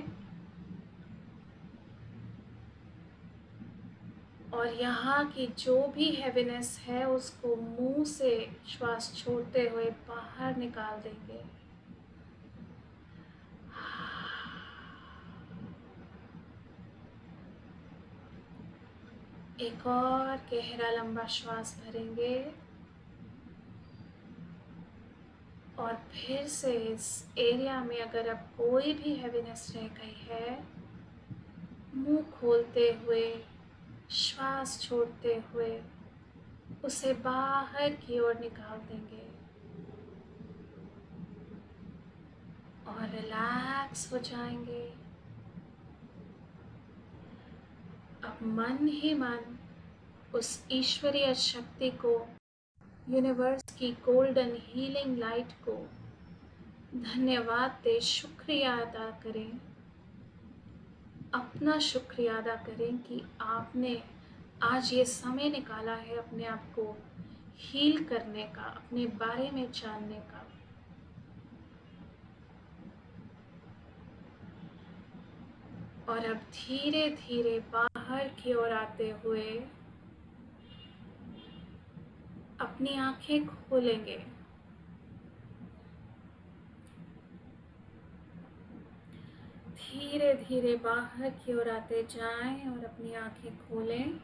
Speaker 3: और यहाँ की जो भी हैवीनेस है उसको मुंह से श्वास छोड़ते हुए बाहर निकाल देंगे। एक और गहरा लंबा श्वास भरेंगे और फिर से इस एरिया में अगर अब कोई भी हैवीनेस रह गई है, मुंह खोलते हुए श्वास छोड़ते हुए उसे बाहर की ओर निकाल देंगे और रिलैक्स हो जाएंगे। अब मन ही मन उस ईश्वरीय शक्ति को, यूनिवर्स की गोल्डन हीलिंग लाइट को धन्यवाद दे, शुक्रिया अदा करें, अपना शुक्रिया अदा करें कि आपने आज ये समय निकाला है अपने आप को हील करने का, अपने बारे में जानने का। और अब धीरे धीरे बाहर की ओर आते हुए अपनी आंखें खोलेंगे। धीरे धीरे बाहर की ओर आते जाएं और अपनी आंखें खोलें।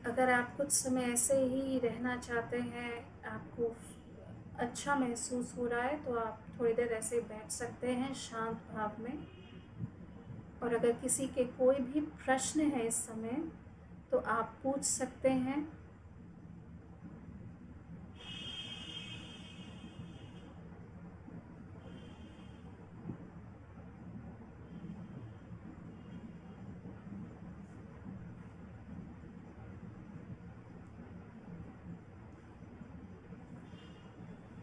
Speaker 3: अगर आप कुछ समय ऐसे ही रहना चाहते हैं, आपको अच्छा महसूस हो रहा है, तो आप थोड़ी देर ऐसे बैठ सकते हैं शांत भाव में। और अगर किसी के कोई भी प्रश्न है इस समय तो आप पूछ सकते हैं।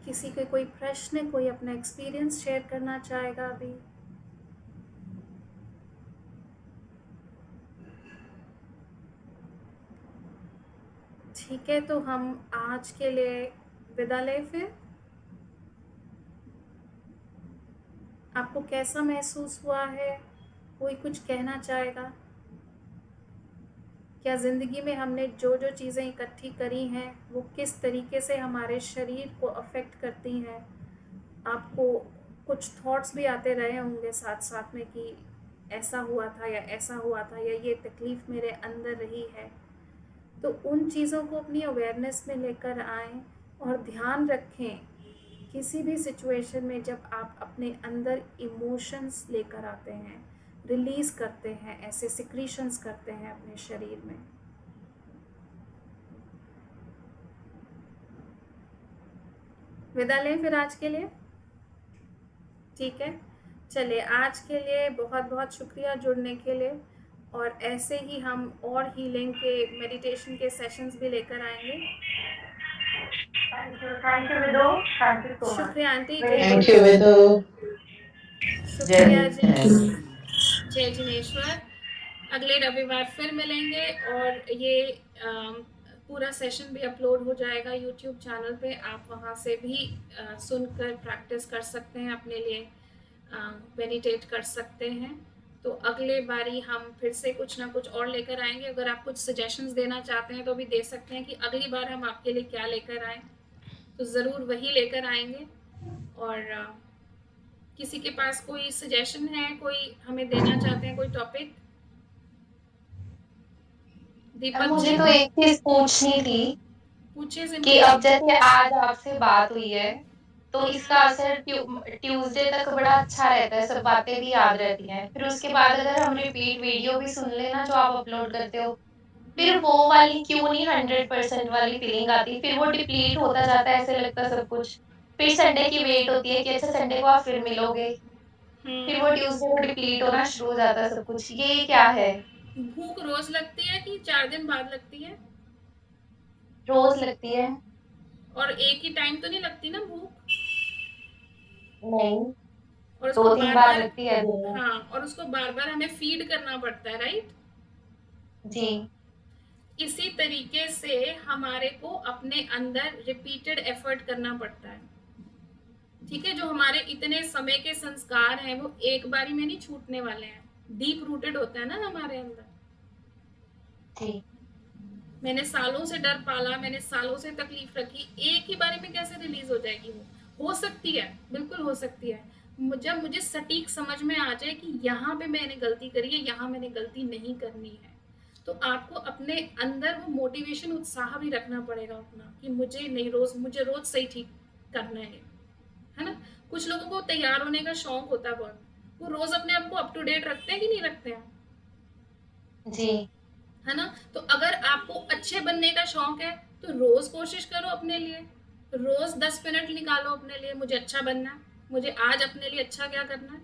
Speaker 3: किसी के कोई प्रश्न, कोई अपना एक्सपीरियंस शेयर करना चाहेगा अभी? ठीक है, तो हम आज के लिए विदा लें फिर। आपको कैसा महसूस हुआ है? कोई कुछ कहना चाहेगा? क्या ज़िंदगी में हमने जो जो चीज़ें इकट्ठी करी हैं वो किस तरीके से हमारे शरीर को अफेक्ट करती हैं? आपको कुछ थॉट्स भी आते रहे होंगे साथ साथ में कि ऐसा हुआ था या ऐसा हुआ था या ये तकलीफ़ मेरे अंदर रही है। तो उन चीज़ों को अपनी अवेयरनेस में लेकर आएँ और ध्यान रखें किसी भी सिचुएशन में जब आप अपने अंदर इमोशंस लेकर आते हैं, रिलीज़ करते हैं, ऐसे सिक्रीशंस करते हैं अपने शरीर में। विदा लें फिर आज के लिए। ठीक है, चलिए आज के लिए बहुत बहुत शुक्रिया जुड़ने के लिए। और ऐसे ही हम और हीलिंग के मेडिटेशन के सेशंस भी लेकर आएंगे।
Speaker 2: थैंक यू विदो, थैंक यू सो मच।
Speaker 3: शुक्रिया आंटी,
Speaker 4: थैंक यू विदो।
Speaker 3: शुक्रिया जी,
Speaker 4: जय
Speaker 3: जय जिनेश्वर। अगले रविवार फिर मिलेंगे और ये पूरा सेशन भी अपलोड हो जाएगा यूट्यूब चैनल पे। आप वहाँ से भी सुनकर प्रैक्टिस कर सकते हैं, अपने लिए मेडिटेट कर सकते हैं। तो अगले बारी हम फिर से कुछ ना कुछ और लेकर आएंगे। अगर आप कुछ सजेशंस देना चाहते हैं तो भी दे सकते हैं कि अगली बार हम आपके लिए क्या लेकर आएँ, तो ज़रूर वही लेकर आएंगे। और किसी के पास कोई सजेशन है, कोई हमें देना चाहते हैं कोई टॉपिक? दीपक
Speaker 2: मुझे
Speaker 3: जी
Speaker 2: तो एक चीज पूछनी थी
Speaker 3: पूछिए
Speaker 2: कि
Speaker 3: सिंपली।
Speaker 2: अब जैसे आज आपसे बात हुई है तो इसका असर ट्यूसडे तक बड़ा अच्छा रहता है, सब बातें भी याद रहती हैं। फिर उसके बाद अगर हम रिपीट वीडियो भी सुन लेना जो आप अपलोड करते हो, फिर वो वाली क्यों नहीं 100% वाली फीलिंग आती, फिर वो डिप्लीट होता जाता है, ऐसे लगता सब कुछ। फिर संडे की वेट होती है कि अच्छा संडे को आप फिर मिलोगे, फिर वो ट्यूसडे को डिप्लीट होना शुरू हो जाता है सब कुछ। ये क्या है?
Speaker 3: भूख रोज लगती है कि 4 दिन बाद लगती है?
Speaker 2: रोज लगती है।
Speaker 3: और एक ही टाइम तो नहीं लगती ना भूख?
Speaker 2: नहीं।
Speaker 1: और उसको
Speaker 2: 2-3 बार लगती है दिन में।
Speaker 1: हाँ, और उसको बार-बार हमें फीड करना पड़ता है, राइट?
Speaker 2: जी।
Speaker 1: इसी तरीके से हमारे को अपने अंदर रिपीटेड एफर्ट करना पड़ता है, ठीक है? जो हमारे इतने समय के संस्कार हैं वो एक बारी में नहीं छूटने वाले हैं, डीप रूटेड होता है ना हमारे अंदर।
Speaker 2: जी।
Speaker 1: मैंने सालों से डर पाला, मैंने सालों से तकलीफ रखी, एक ही बारी में कैसे रिलीज हो जाएगी वो? हो सकती है, बिल्कुल हो सकती है, जब मुझे सटीक समझ में आ जाए कि यहाँ पे मैंने गलती करी है, यहाँ मैंने गलती नहीं करनी है। तो आपको अपने अंदर वो मोटिवेशन, उत्साह भी रखना पड़ेगा अपना कि मुझे रोज सही ठीक करना है ना? कुछ लोगों को तैयार होने का शौक होता है बहुत, वो रोज अपने आप को अप टू डेट रखते हैं कि नहीं रखते हैं?
Speaker 2: जी।
Speaker 1: है ना? तो अगर आपको अच्छे बनने का शौक है तो रोज कोशिश करो अपने लिए, रोज 10 मिनट निकालो अपने लिए, मुझे अच्छा बनना है, मुझे आज अपने लिए अच्छा क्या करना है।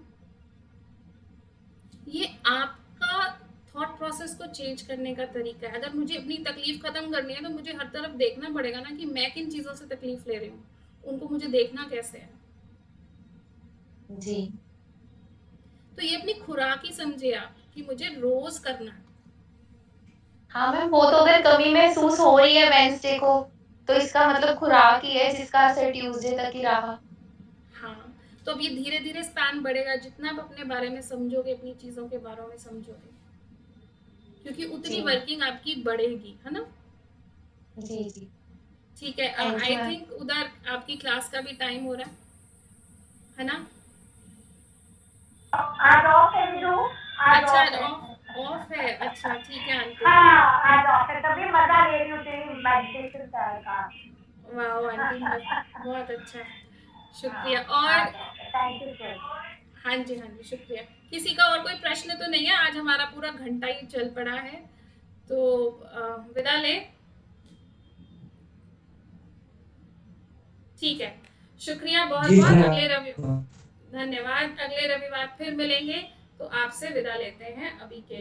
Speaker 1: ये आपका थॉट प्रोसेस को चेंज करने का तरीका है। अगर मुझे अपनी तकलीफ खत्म करनी है तो मुझे हर तरफ देखना पड़ेगा ना कि मैं किन चीजों से तकलीफ ले रही हूँ, उनको मुझे देखना कैसे है।
Speaker 2: जी।
Speaker 1: तो ये अपनी खुराक ही समझे आप कि मुझे रोज करना है।
Speaker 2: हाँ मैम, वो तो अगर कमी महसूस हो रही है वेडनेसडे को, तो इसका मतलब खुराक ही है जिसका असर ट्यूसडे तक ही रहा।
Speaker 1: हाँ, तो अब ये धीरे धीरे स्पैन बढ़ेगा, जितना आप अपने बारे में समझोगे, अपनी चीजों के बारे में समझोगे, क्योंकि उतनी
Speaker 2: जी।
Speaker 1: वर्किंग आपकी बढ़ेगी, है ना?
Speaker 2: जी, जी।
Speaker 1: ठीक है,
Speaker 2: thank you
Speaker 1: I
Speaker 2: ma'am.
Speaker 1: Think उधर आपकी क्लास का भी टाइम हो रहा है ना?
Speaker 4: आज ऑफ है वीरू, आज
Speaker 1: अच्छा,
Speaker 4: ऑफ
Speaker 1: आज
Speaker 4: है।
Speaker 1: ऑफ है, अच्छा ठीक है आंटी।
Speaker 4: हाँ, आज ऑफ है, तभी मजा ले रही हूँ तेरी मेडिटेशन का।
Speaker 1: वाह आंटी, बहुत अच्छा, शुक्रिया।
Speaker 4: हाँ,
Speaker 1: और
Speaker 4: थैंक यू सर।
Speaker 1: हाँ जी, हाँ जी, शुक्रिया। किसी का और कोई प्रश्न तो नहीं है? आज हमारा पूरा घंटा ही चल पड़ा है, तो विदा ले। ठीक है, शुक्रिया बहुत
Speaker 5: जी
Speaker 1: बहुत।
Speaker 5: धन्यवाद।
Speaker 1: धन्यवाद। अगले रविवार फिर मिलेंगे, तो आपसे विदा लेते हैं अभी के